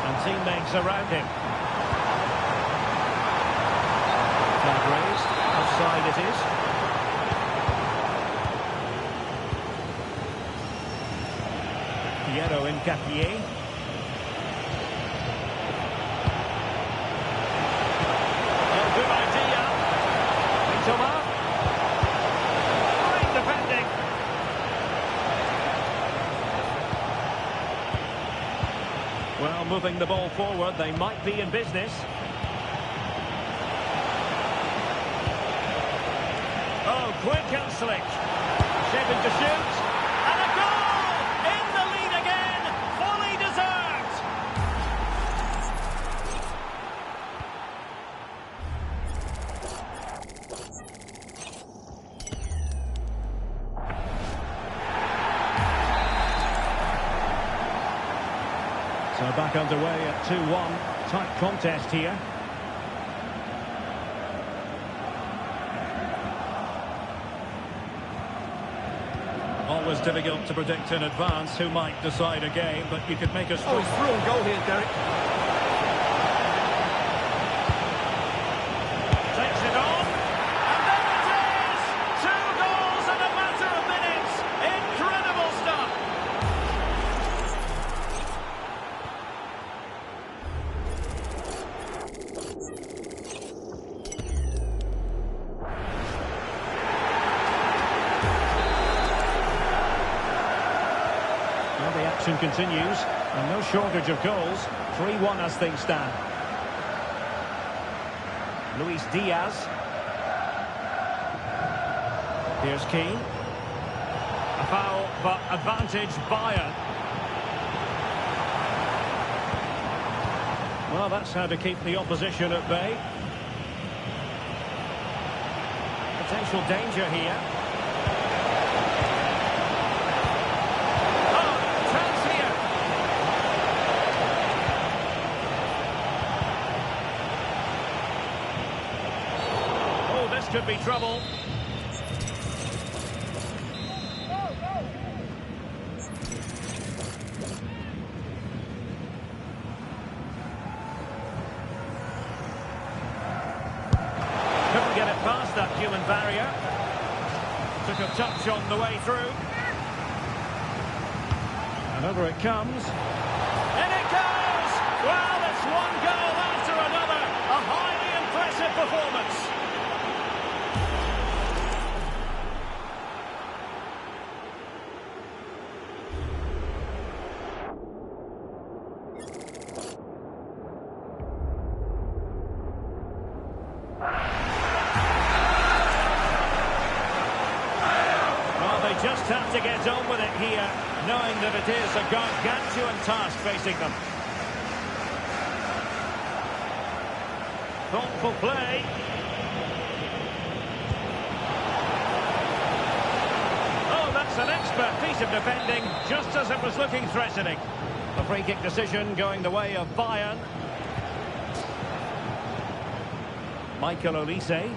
And teammates around him. Flag raised. Offside it is. Nketiah. Good idea. Mitoma. Great defending. Well, moving the ball forward, they might be in business. Oh, quick and slick. Shaping to shoot. And a goal! In the lead again. Fully deserved. So back underway at 2-1. Tight contest here. Always difficult to predict in advance who might decide a game, but you could make a strong... Oh, he's through on goal here, Derek. Takes it on. And there it is! 2 goals in a matter of minutes. Incredible stuff. Well, the action continues, and no shortage of goals. 3-1 as things stand. Luis Diaz. Here's Keane. A foul, but advantage Bayern. Well, that's how to keep the opposition at bay. Potential danger here. Could be trouble. Couldn't get it past that human barrier. Took a touch on the way through. And over it comes. And it goes! Well, it's one goal after another. A highly impressive performance. Just have to get on with it here, knowing that it is a gargantuan task facing them. Thoughtful play. Oh, that's an expert piece of defending, just as it was looking threatening. A free kick decision going the way of Bayern. Michael Olise.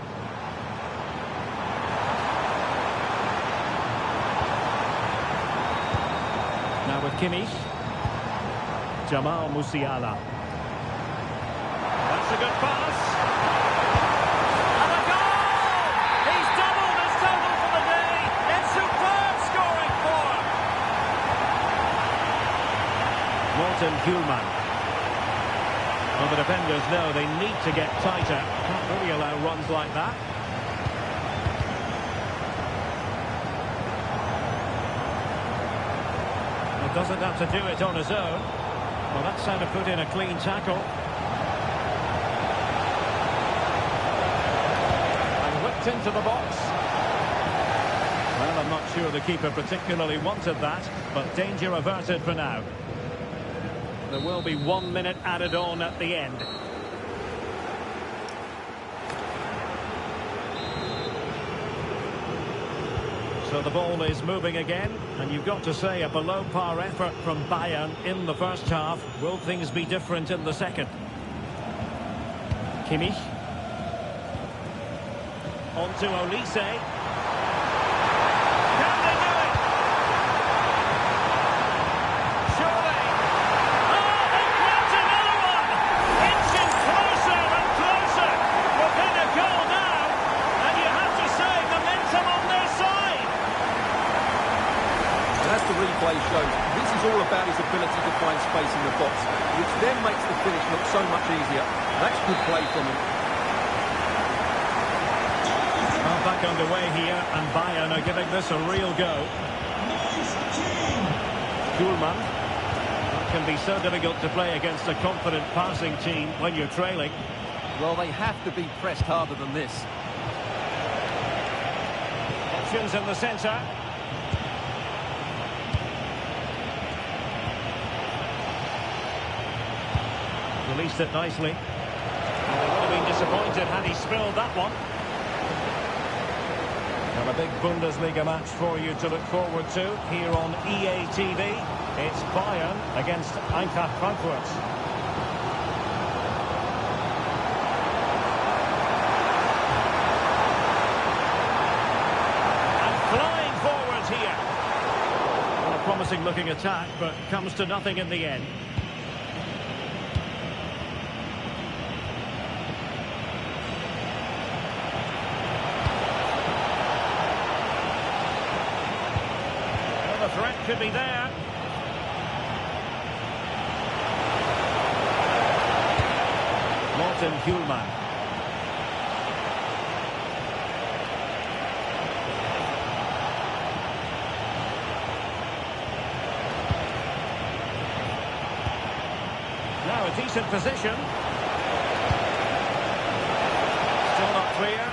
Now with Kimmich. Jamal Musiala. That's a good pass. And a goal! He's doubled his total for the day. It's superb scoring form. Morten Hjulman. Well, the defenders know they need to get tighter. Can't really allow runs like that. Doesn't have to do it on his own. Well, that's how to put in a clean tackle. And whipped into the box. Well, I'm not sure the keeper particularly wanted that, but danger averted for now. There will be 1 minute added on at the end. So the ball is moving again, and you've got to say a below-par effort from Bayern in the first half. Will things be different in the second? Kimmich. On to Olise. Can they do it? Surely. Oh, they've got another one! Inching closer and closer. Within a goal now. And you have to say, momentum on their side. And as the replay shows, this is all about his ability to find space in the box, which then makes the finish look so much easier. That's good play from him. Back underway here, and Bayern are giving this a real go. Kuhlmann. It can be so difficult to play against a confident passing team when you're trailing. Well, they have to be pressed harder than this. Options in the centre. Released it nicely. Well, they would have been disappointed had he spilled that one. Well, a big Bundesliga match for you to look forward to here on EA TV. It's Bayern against Eintracht Frankfurt. And flying forwards here. Well, a promising looking attack, but comes to nothing in the end. The threat could be there. Morten Kuhlmann. Now a decent position. Still not clear.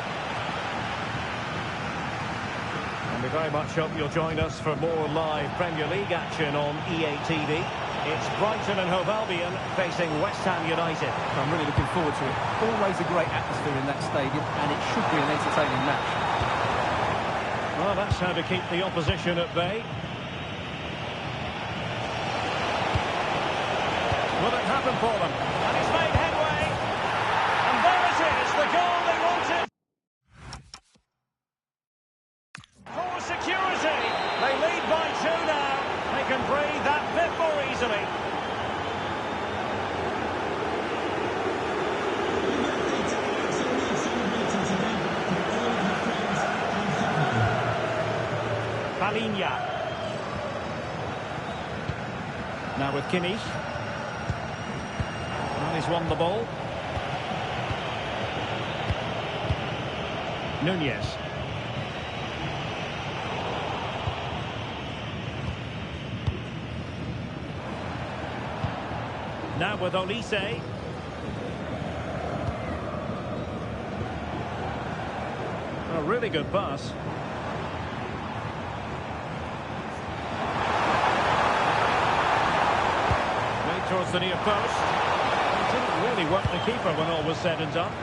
We very much hope you'll join us for more live Premier League action on EA TV. It's Brighton and Hove Albion facing West Ham United. I'm really looking forward to it. Always a great atmosphere in that stadium, and it should be an entertaining match. Well, that's how to keep the opposition at bay. Will it happen for them? And it's made headway. And there it is, the goal they wanted. For security, they lead by 2 now. They can breathe that bit more easily. Palinha. Now with Kimmich. And he's won the ball. Nunez. Now with Olise. A really good pass. Right towards the near post. It didn't really work the keeper when all was said and done.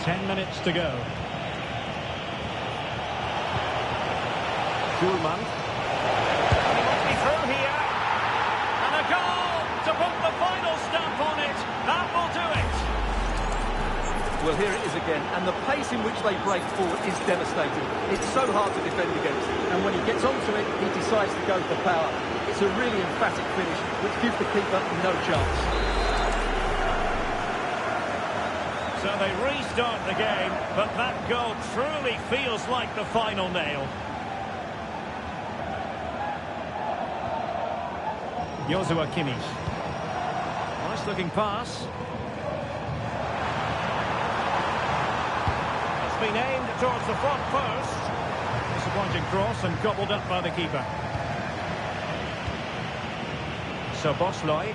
10 minutes to go. Kuhlmann. Through here, and a goal to put the final stamp on it. That will do it. Well, here it is again, and the pace in which they break forward is devastating. It's so hard to defend against, and when he gets onto it, he decides to go for power. It's a really emphatic finish, which gives the keeper no chance. So they restart the game, but that goal truly feels like the final nail. Joshua Kimmich. Nice looking pass. It's been aimed towards the front post. Disappointing cross and gobbled up by the keeper. So Bosley.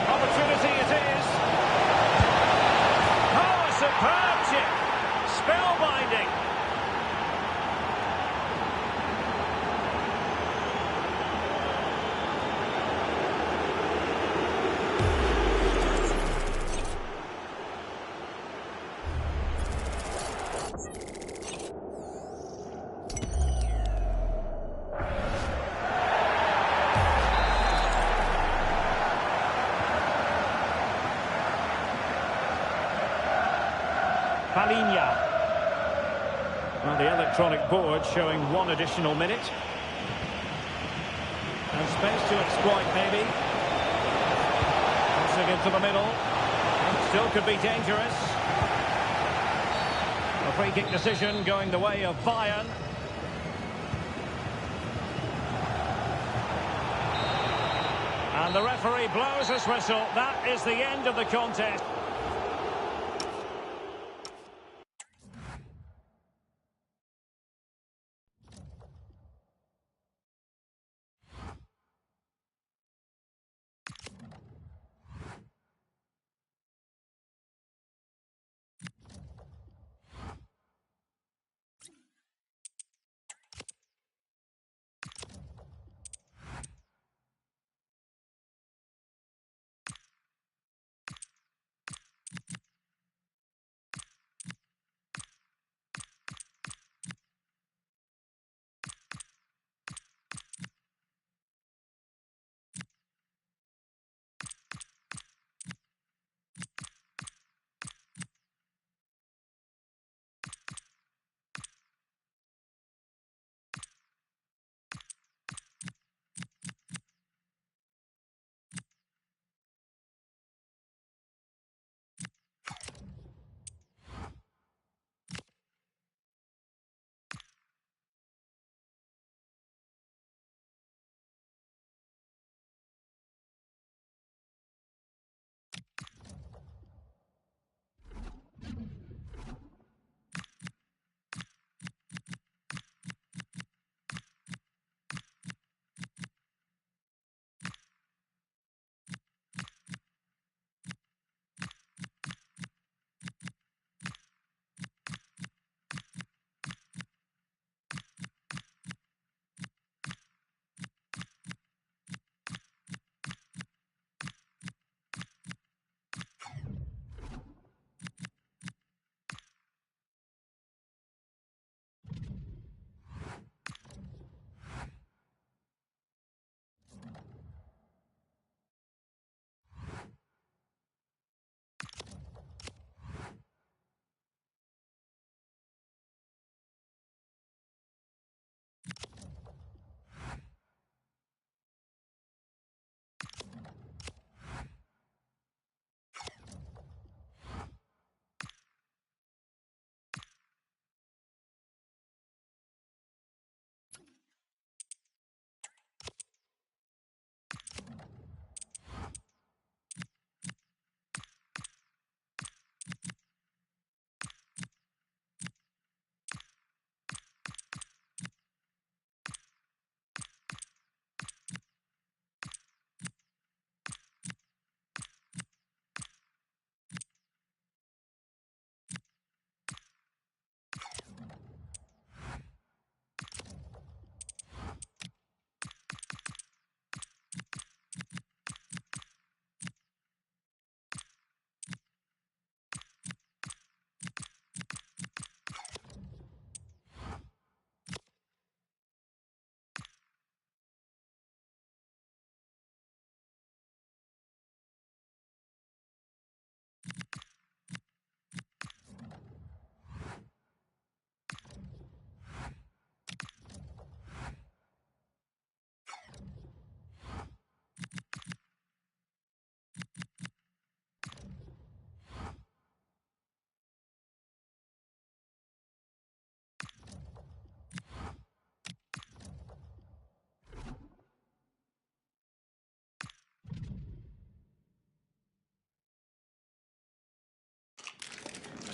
Opportunity it is. Oh, a superb chip. Spellbinding. electronic board showing 1 additional minute. And space to exploit, maybe. Crossing into the middle. Still could be dangerous. A free kick decision going the way of Bayern. And the referee blows his whistle. That is the end of the contest.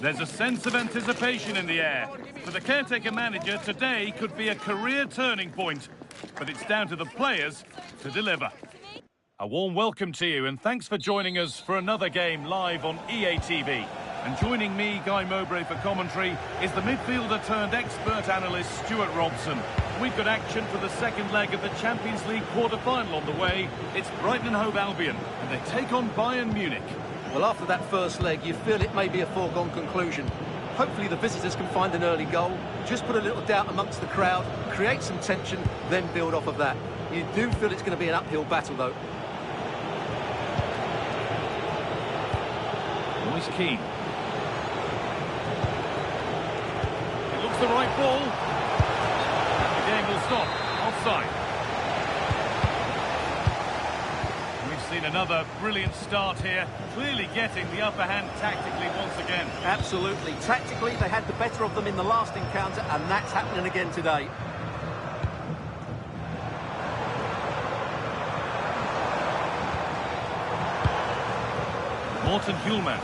There's a sense of anticipation in the air. For the caretaker manager, today could be a career turning point. But it's down to the players to deliver. A warm welcome to you and thanks for joining us for another game live on EA TV. And joining me, Guy Mowbray, for commentary is the midfielder turned expert analyst Stuart Robson. We've got action for the second leg of the Champions League quarter-final on the way. It's Brighton and Hove Albion and they take on Bayern Munich. Well, after that first leg, you feel it may be a foregone conclusion. Hopefully the visitors can find an early goal, just put a little doubt amongst the crowd, create some tension, then build off of that. You do feel it's going to be an uphill battle, though. Moise Keane. It looks the right ball. offside. We've seen another brilliant start here, clearly getting the upper hand tactically once again. Absolutely. Tactically, they had the better of them in the last encounter, and that's happening again today. Morten Hjulmand.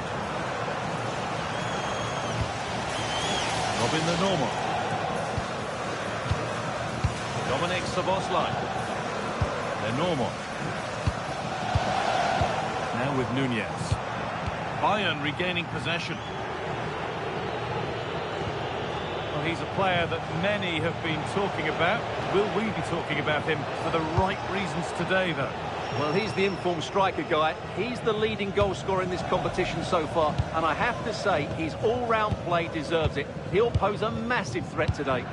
Robin the Normal. Dominic Szoboszlai. The Normal. Now with Nunez. Bayern regaining possession. Well, he's a player that many have been talking about. Will we be talking about him for the right reasons today, though? Well, he's the informed striker guy. He's the leading goal scorer in this competition so far, and I have to say, his all-round play deserves it. He'll pose a massive threat today.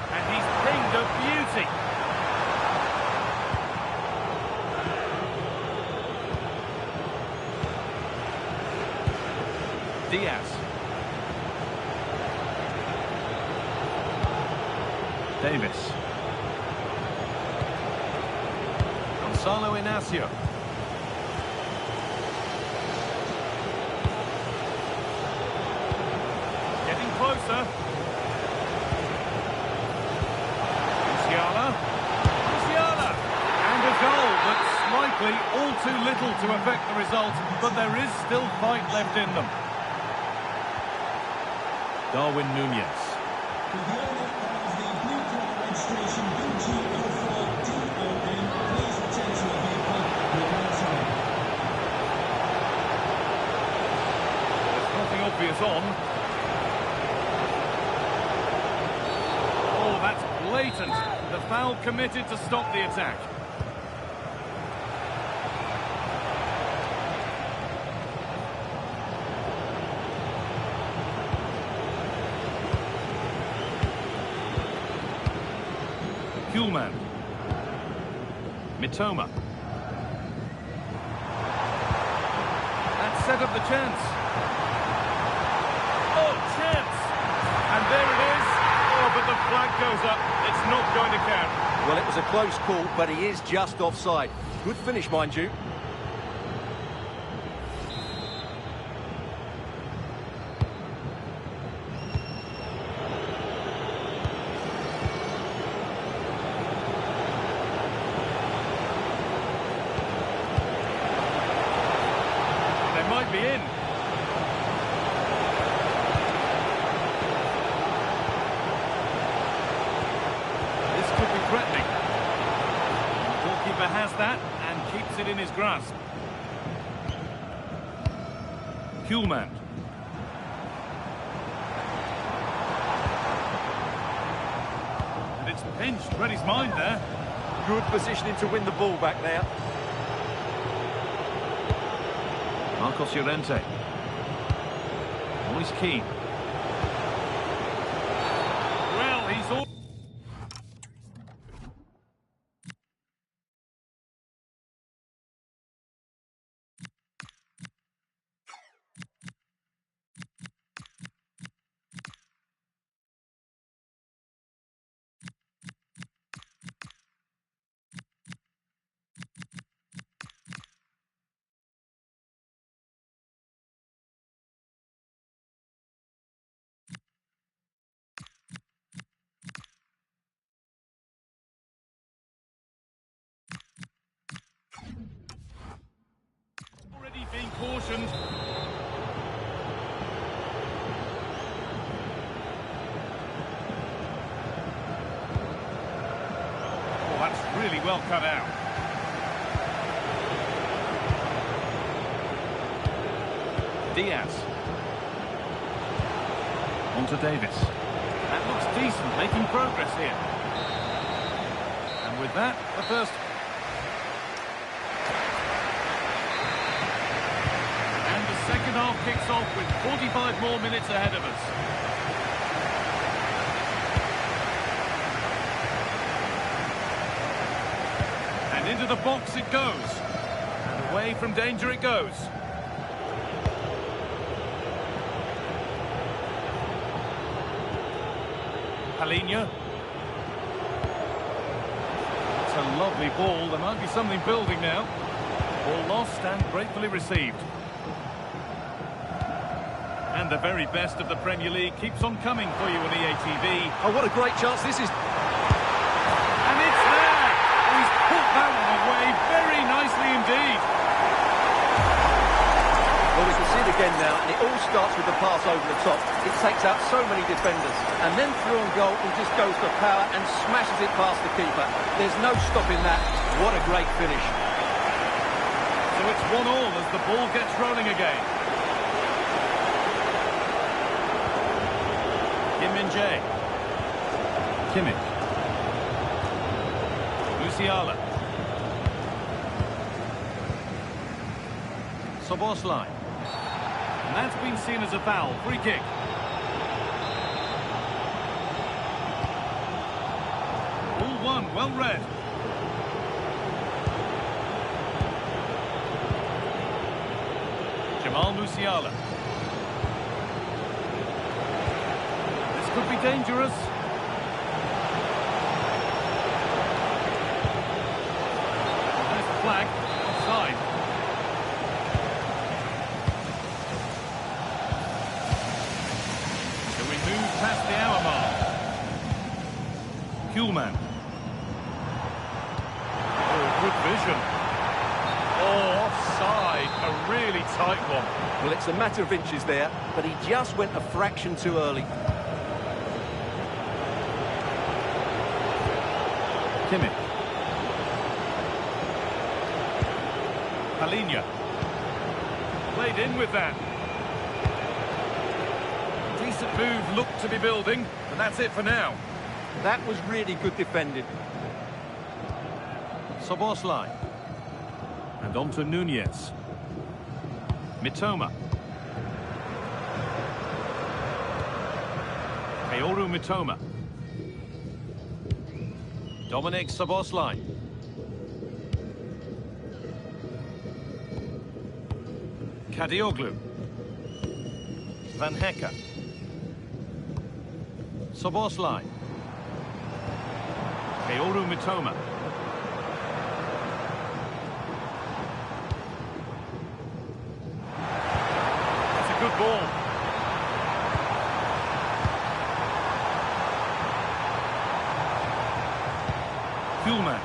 And he's pinged a beauty. Diaz. Davis. Gonzalo Inacio. Getting closer. Musiala. Musiala. And a goal, but slightly all too little to affect the result, but there is still fight left in them. Darwin Nunez. To the owner of the blue card registration BG04DON, please return to your vehicle with outside. There's nothing obvious on. Oh, that's blatant. The foul committed to stop the attack. Hjulmand. Mitoma. That set up the chance. Oh, chance! And there it is. Oh, but the flag goes up. It's not going to count. Well, it was a close call, but he is just offside. Good finish, mind you. Might be in. This could be threatening. The goalkeeper has that and keeps it in his grasp. Hjulmand. And it's pinched. Read his mind there. Good positioning to win the ball back there. Marcos Llorente. Always keen. Well, he's all... being cautioned. Oh, that's really well cut out. Diaz. On to Davis. That looks decent, making progress here. And with that, the first... Second half kicks off with 45 more minutes ahead of us. And into the box it goes. And away from danger it goes. Palinha. It's a lovely ball. There might be something building now. Ball lost and gratefully received. And the very best of the Premier League keeps on coming for you on EA TV. Oh, what a great chance this is. And it's there! He's put that one away very nicely indeed. Well, we can see it again now, and it all starts with the pass over the top. It takes out so many defenders. And then through on goal, he just goes for power and smashes it past the keeper. There's no stopping that. What a great finish. So it's 1-1 as the ball gets rolling again. Kim Min-jae. Kimmich. Musiala. Szoboszlai. And that's been seen as a foul. Free kick. All one, well read. Jamal Musiala. This could be dangerous. There's the flag. Offside. So we move past the hour mark. Kuhlmann. Oh, good vision. Oh, offside. A really tight one. Well, it's a matter of inches there, but he just went a fraction too early. Kimmich. Palinha. Played in with that. Decent move looked to be building, and that's it for now. That was really good defending. Szoboszlai. And on to Nunez. Mitoma. Kaoru Mitoma. Dominic Szoboszlai. Kadioglu. Van Hecke. Szoboszlai. Kaoru Mitoma. That's a good ball. Kuhlmann.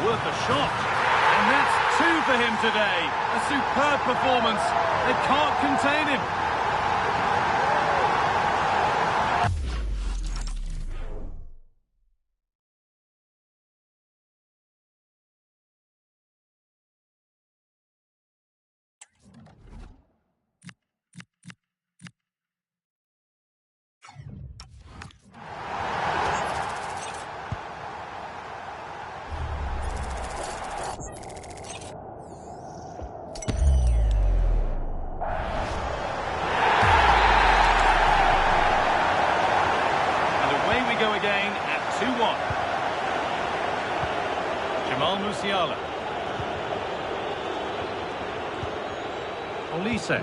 Worth a shot. And that's two for him today. A superb performance. They can't contain him. Go again at 2-1. Jamal Musiala. Olise.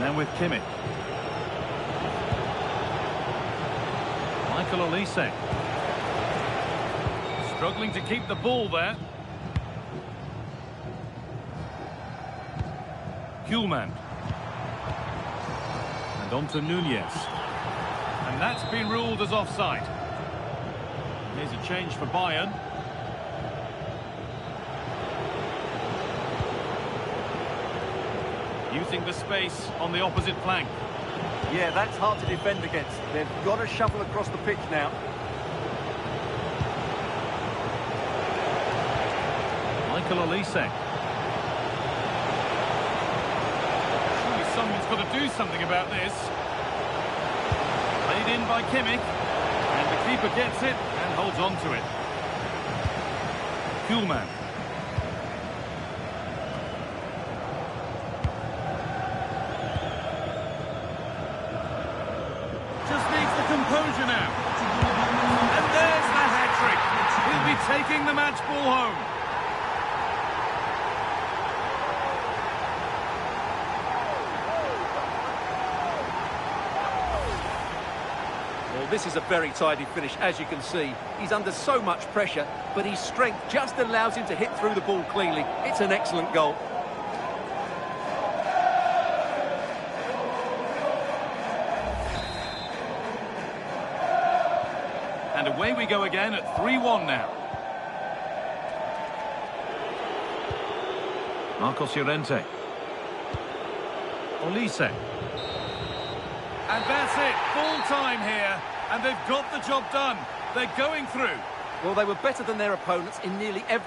Now with Kimmich. Michael Olise. Struggling to keep the ball there. Kuhlmann. On to Nunez. And that's been ruled as offside. Here's a change for Bayern. Using the space on the opposite flank. Yeah, that's hard to defend against. They've got to shuffle across the pitch now. Michael Olise. Someone's got to do something about this. Played in by Kimmich. And the keeper gets it and holds on to it. Kuhlmann. Just needs the composure now. And there's the hat-trick. He'll be taking the match ball home. This is a very tidy finish, as you can see. He's under so much pressure, but his strength just allows him to hit through the ball cleanly. It's an excellent goal. And away we go again at 3-1 now. Marcos Llorente. Olise. And that's it, full time here, and they've got the job done. They're going through. Well, they were better than their opponents in nearly every...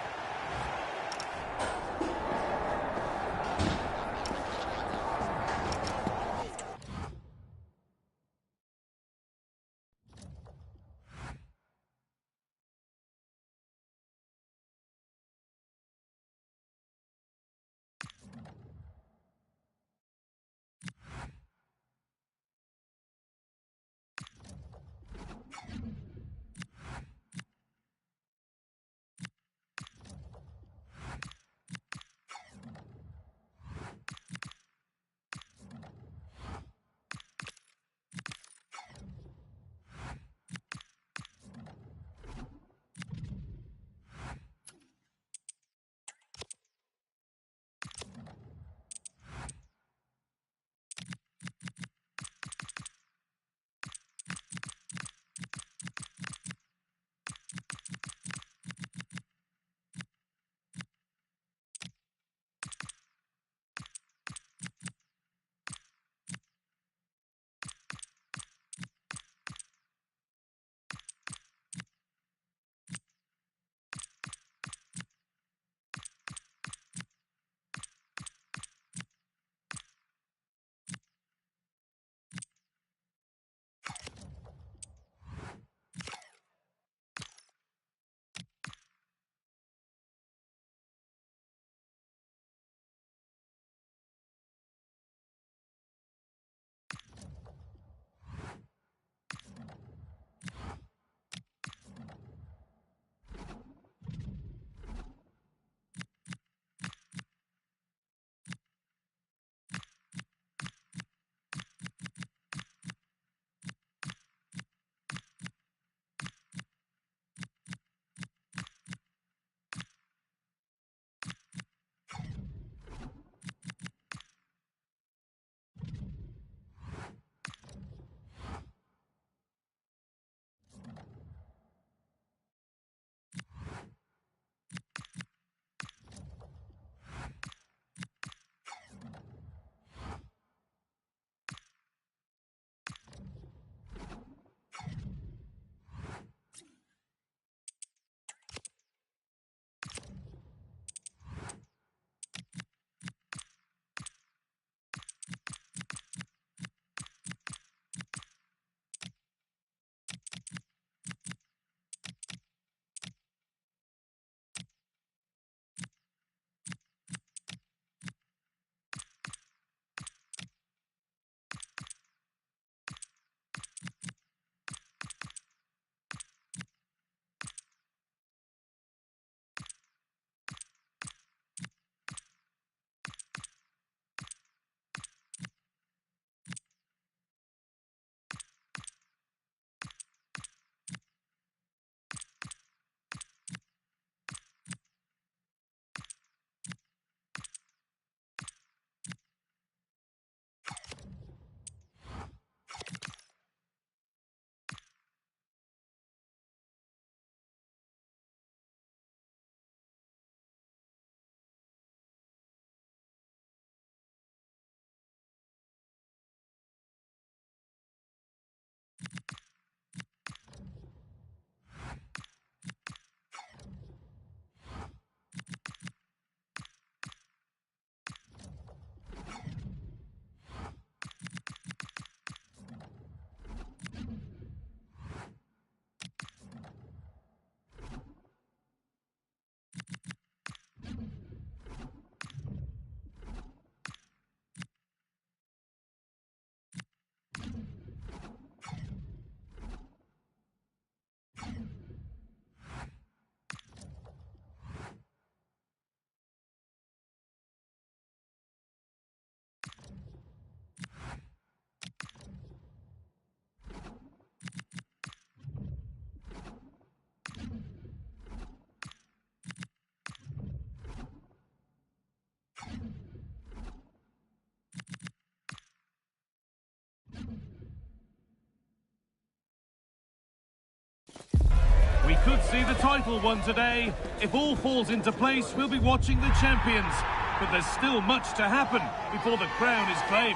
could see the title won today. If all falls into place, we'll be watching the champions. But there's still much to happen before the crown is claimed.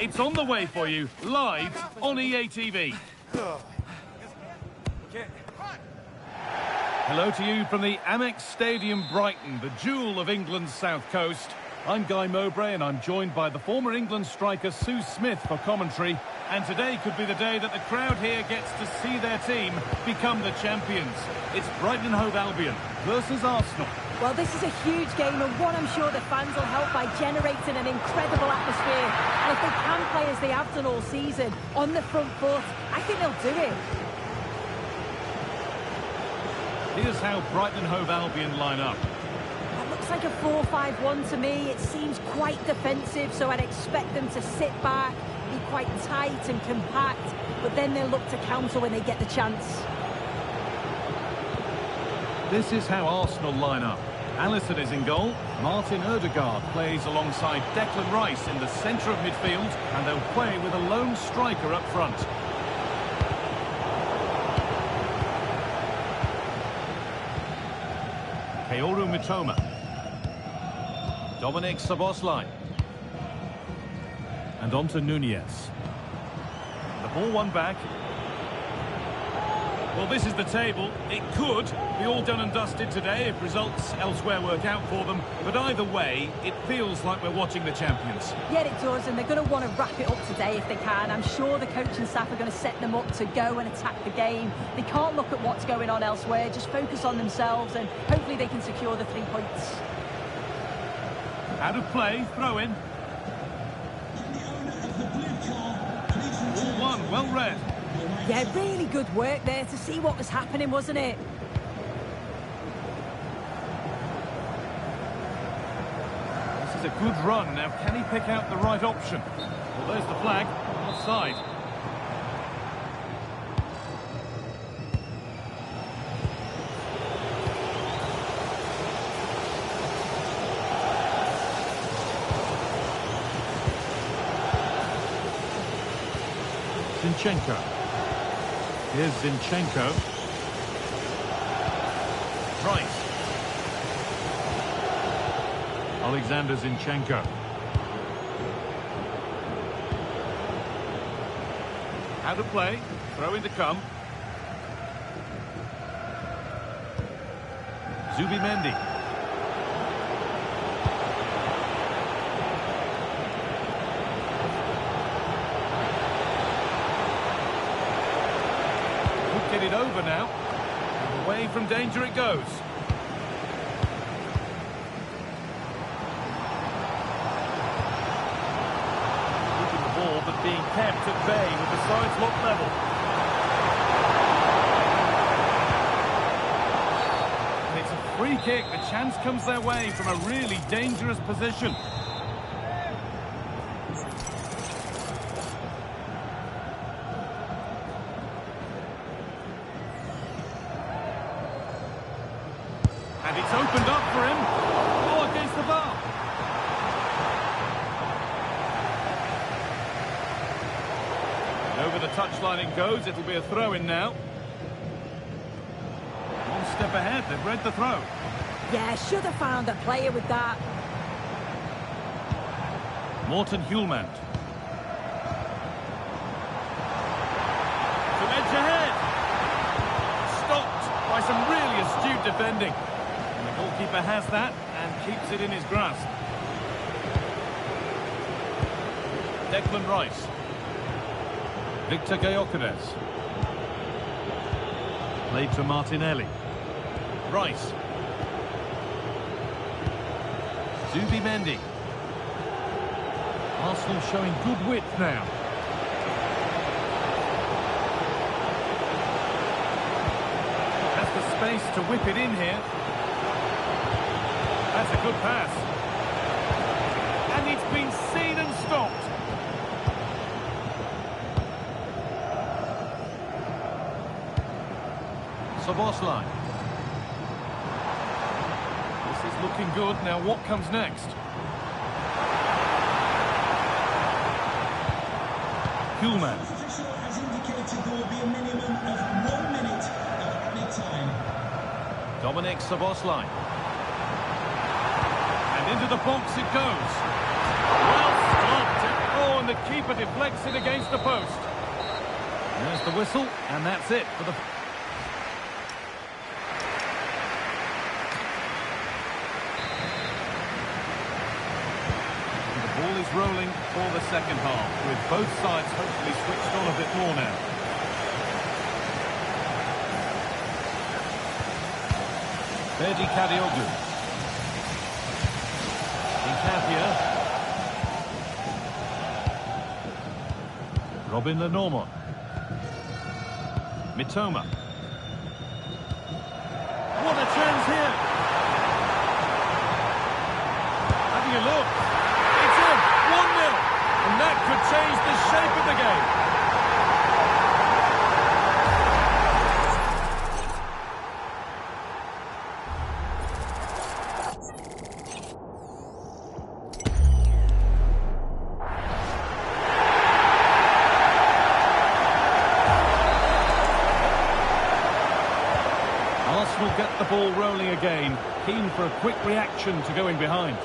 It's on the way for you, live on EA TV. Hello to you from the Amex Stadium, Brighton, the jewel of England's south coast. I'm Guy Mowbray and I'm joined by the former England striker Sue Smith for commentary. And today could be the day that the crowd here gets to see their team become the champions. It's Brighton and Hove Albion versus Arsenal. Well, this is a huge game and one I'm sure the fans will help by generating an incredible atmosphere. And if they can play as they have done all season, on the front foot, I think they'll do it. Here's how Brighton and Hove Albion line up. It looks like a 4-5-1 to me. It seems quite defensive, so I'd expect them to sit back, be quite tight and compact, but then they'll look to counter when they get the chance. This is how Arsenal line up. Alisson is in goal. Martin Odegaard plays alongside Declan Rice in the centre of midfield, and they'll play with a lone striker up front. Kaoru Mitoma. Dominic Szoboszlai. And on to Nunez. The ball won back. Well, this is the table. It could be all done and dusted today if results elsewhere work out for them. But either way, it feels like we're watching the champions. Yeah, it does, and they're going to want to wrap it up today if they can. I'm sure the coaching staff are going to set them up to go and attack the game. They can't look at what's going on elsewhere, just focus on themselves, and hopefully they can secure the 3 points. Out of play, throw in. Ball one, well read. Yeah, really good work there to see what was happening, wasn't it? This is a good run. Now, can he pick out the right option? Well, there's the flag. Offside. Zinchenko. Here's Zinchenko. Rice. Alexander Zinchenko. Out of play. Throw in to come. Zubimendi. Get it over now. Away from danger it goes. Keeping the ball, but being kept at bay with the sides locked level. And it's a free kick. The chance comes their way from a really dangerous position. And it's opened up for him. Oh, against the bar. And over the touchline it goes. It'll be a throw-in now. One step ahead. They've read the throw. Yeah, should have found a player with that. Morten Hjulmand. To edge ahead. Stopped by some really astute defending. And the goalkeeper has that and keeps it in his grasp. Declan Rice. Victor Gyökeres. Played to Martinelli. Rice. Zubimendi. Arsenal showing good width now. Has the space to whip it in here. That's a good pass. And it's been seen and stopped. Szoboszlai. This is looking good. Now what comes next? Hulman. The official has indicated there will be a minimum of 1 minute of added time. Dominic Szoboszlai. And into the box it goes. Well stopped. Oh, and the keeper deflects it against the post. And there's the whistle, and that's it for the... The ball is rolling for the second half, with both sides hopefully switched on a bit more now. Ferdi Kadioglu. Nkapia. Robin Lenormand. Mitoma. What a chance here! Having a look. It's in! 1-0! And that could change the shape of the game. Arsenal get the ball rolling again, keen for a quick reaction to going behind.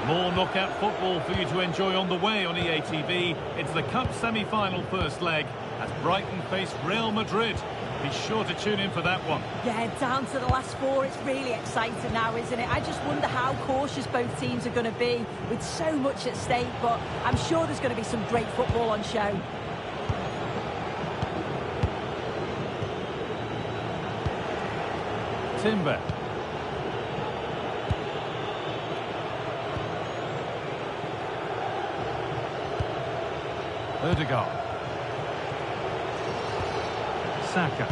More knockout football for you to enjoy on the way on EA TV. It's the Cup semi-final first leg as Brighton face Real Madrid. Be sure to tune in for that one. Yeah, down to the last four. It's really exciting now, isn't it? I just wonder how cautious both teams are going to be with so much at stake, but I'm sure there's going to be some great football on show. Timber. Ødegaard. Saka.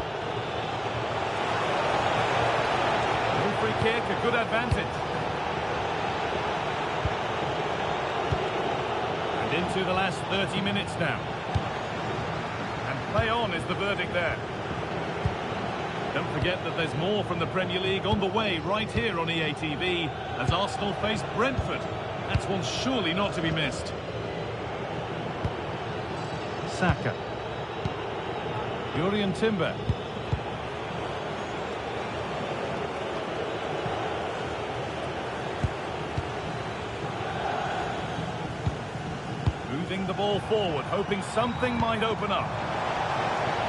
No free kick, a good advantage. And into the last 30 minutes now. And play on is the verdict there. Don't forget that there's more from the Premier League on the way right here on EA TV as Arsenal face Brentford. That's one surely not to be missed. Saka. Jurrien Timber. Moving the ball forward, hoping something might open up.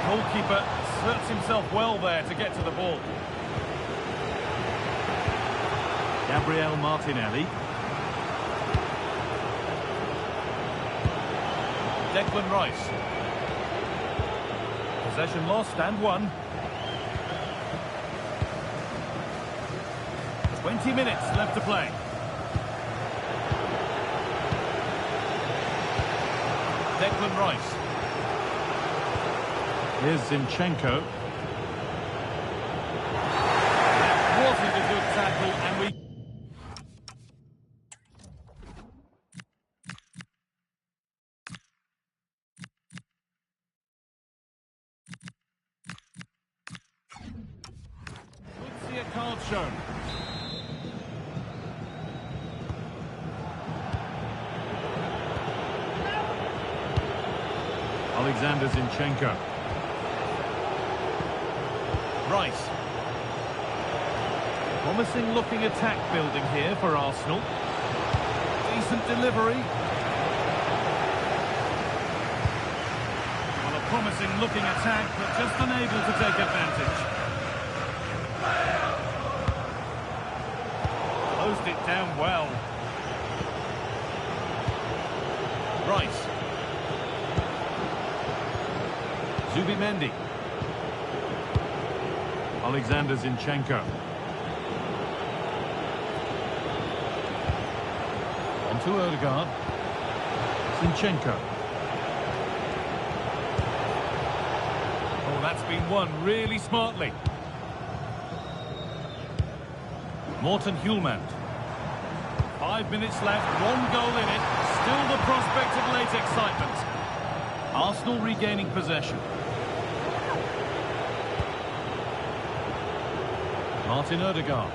Goalkeeper asserts himself well there to get to the ball. Gabriel Martinelli. Declan Rice. Possession lost and won. 20 minutes left to play. Declan Rice. Here's Zinchenko. That wasn't a good tackle, and we... could see a card shown. Alexander Zinchenko. Rice. Promising looking attack building here for Arsenal. Decent delivery. Well, a promising looking attack, but just unable to take advantage. Closed it down well. Rice. Zubimendi. Alexander Zinchenko. On to Ødegaard. Zinchenko. Oh, that's been won really smartly. Morten Hulman. 5 minutes left, 1 goal in it. Still the prospect of late excitement. Arsenal regaining possession. Martin Ødegaard.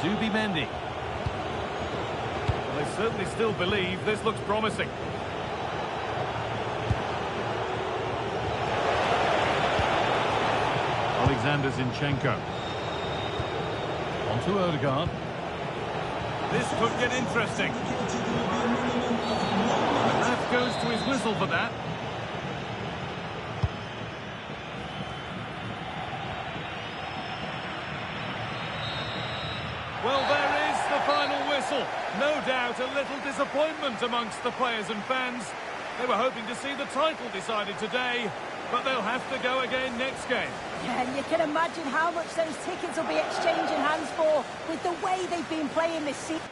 Zubimendi. Well, They certainly still believe this looks promising. Alexander Zinchenko. On to Odegaard. This could get interesting. The ref goes to his whistle for that. Well, there is the final whistle. No doubt a little disappointment amongst the players and fans. They were hoping to see the title decided today, but they'll have to go again next game. Yeah, and you can imagine how much those tickets will be exchanging hands for with the way they've been playing this season.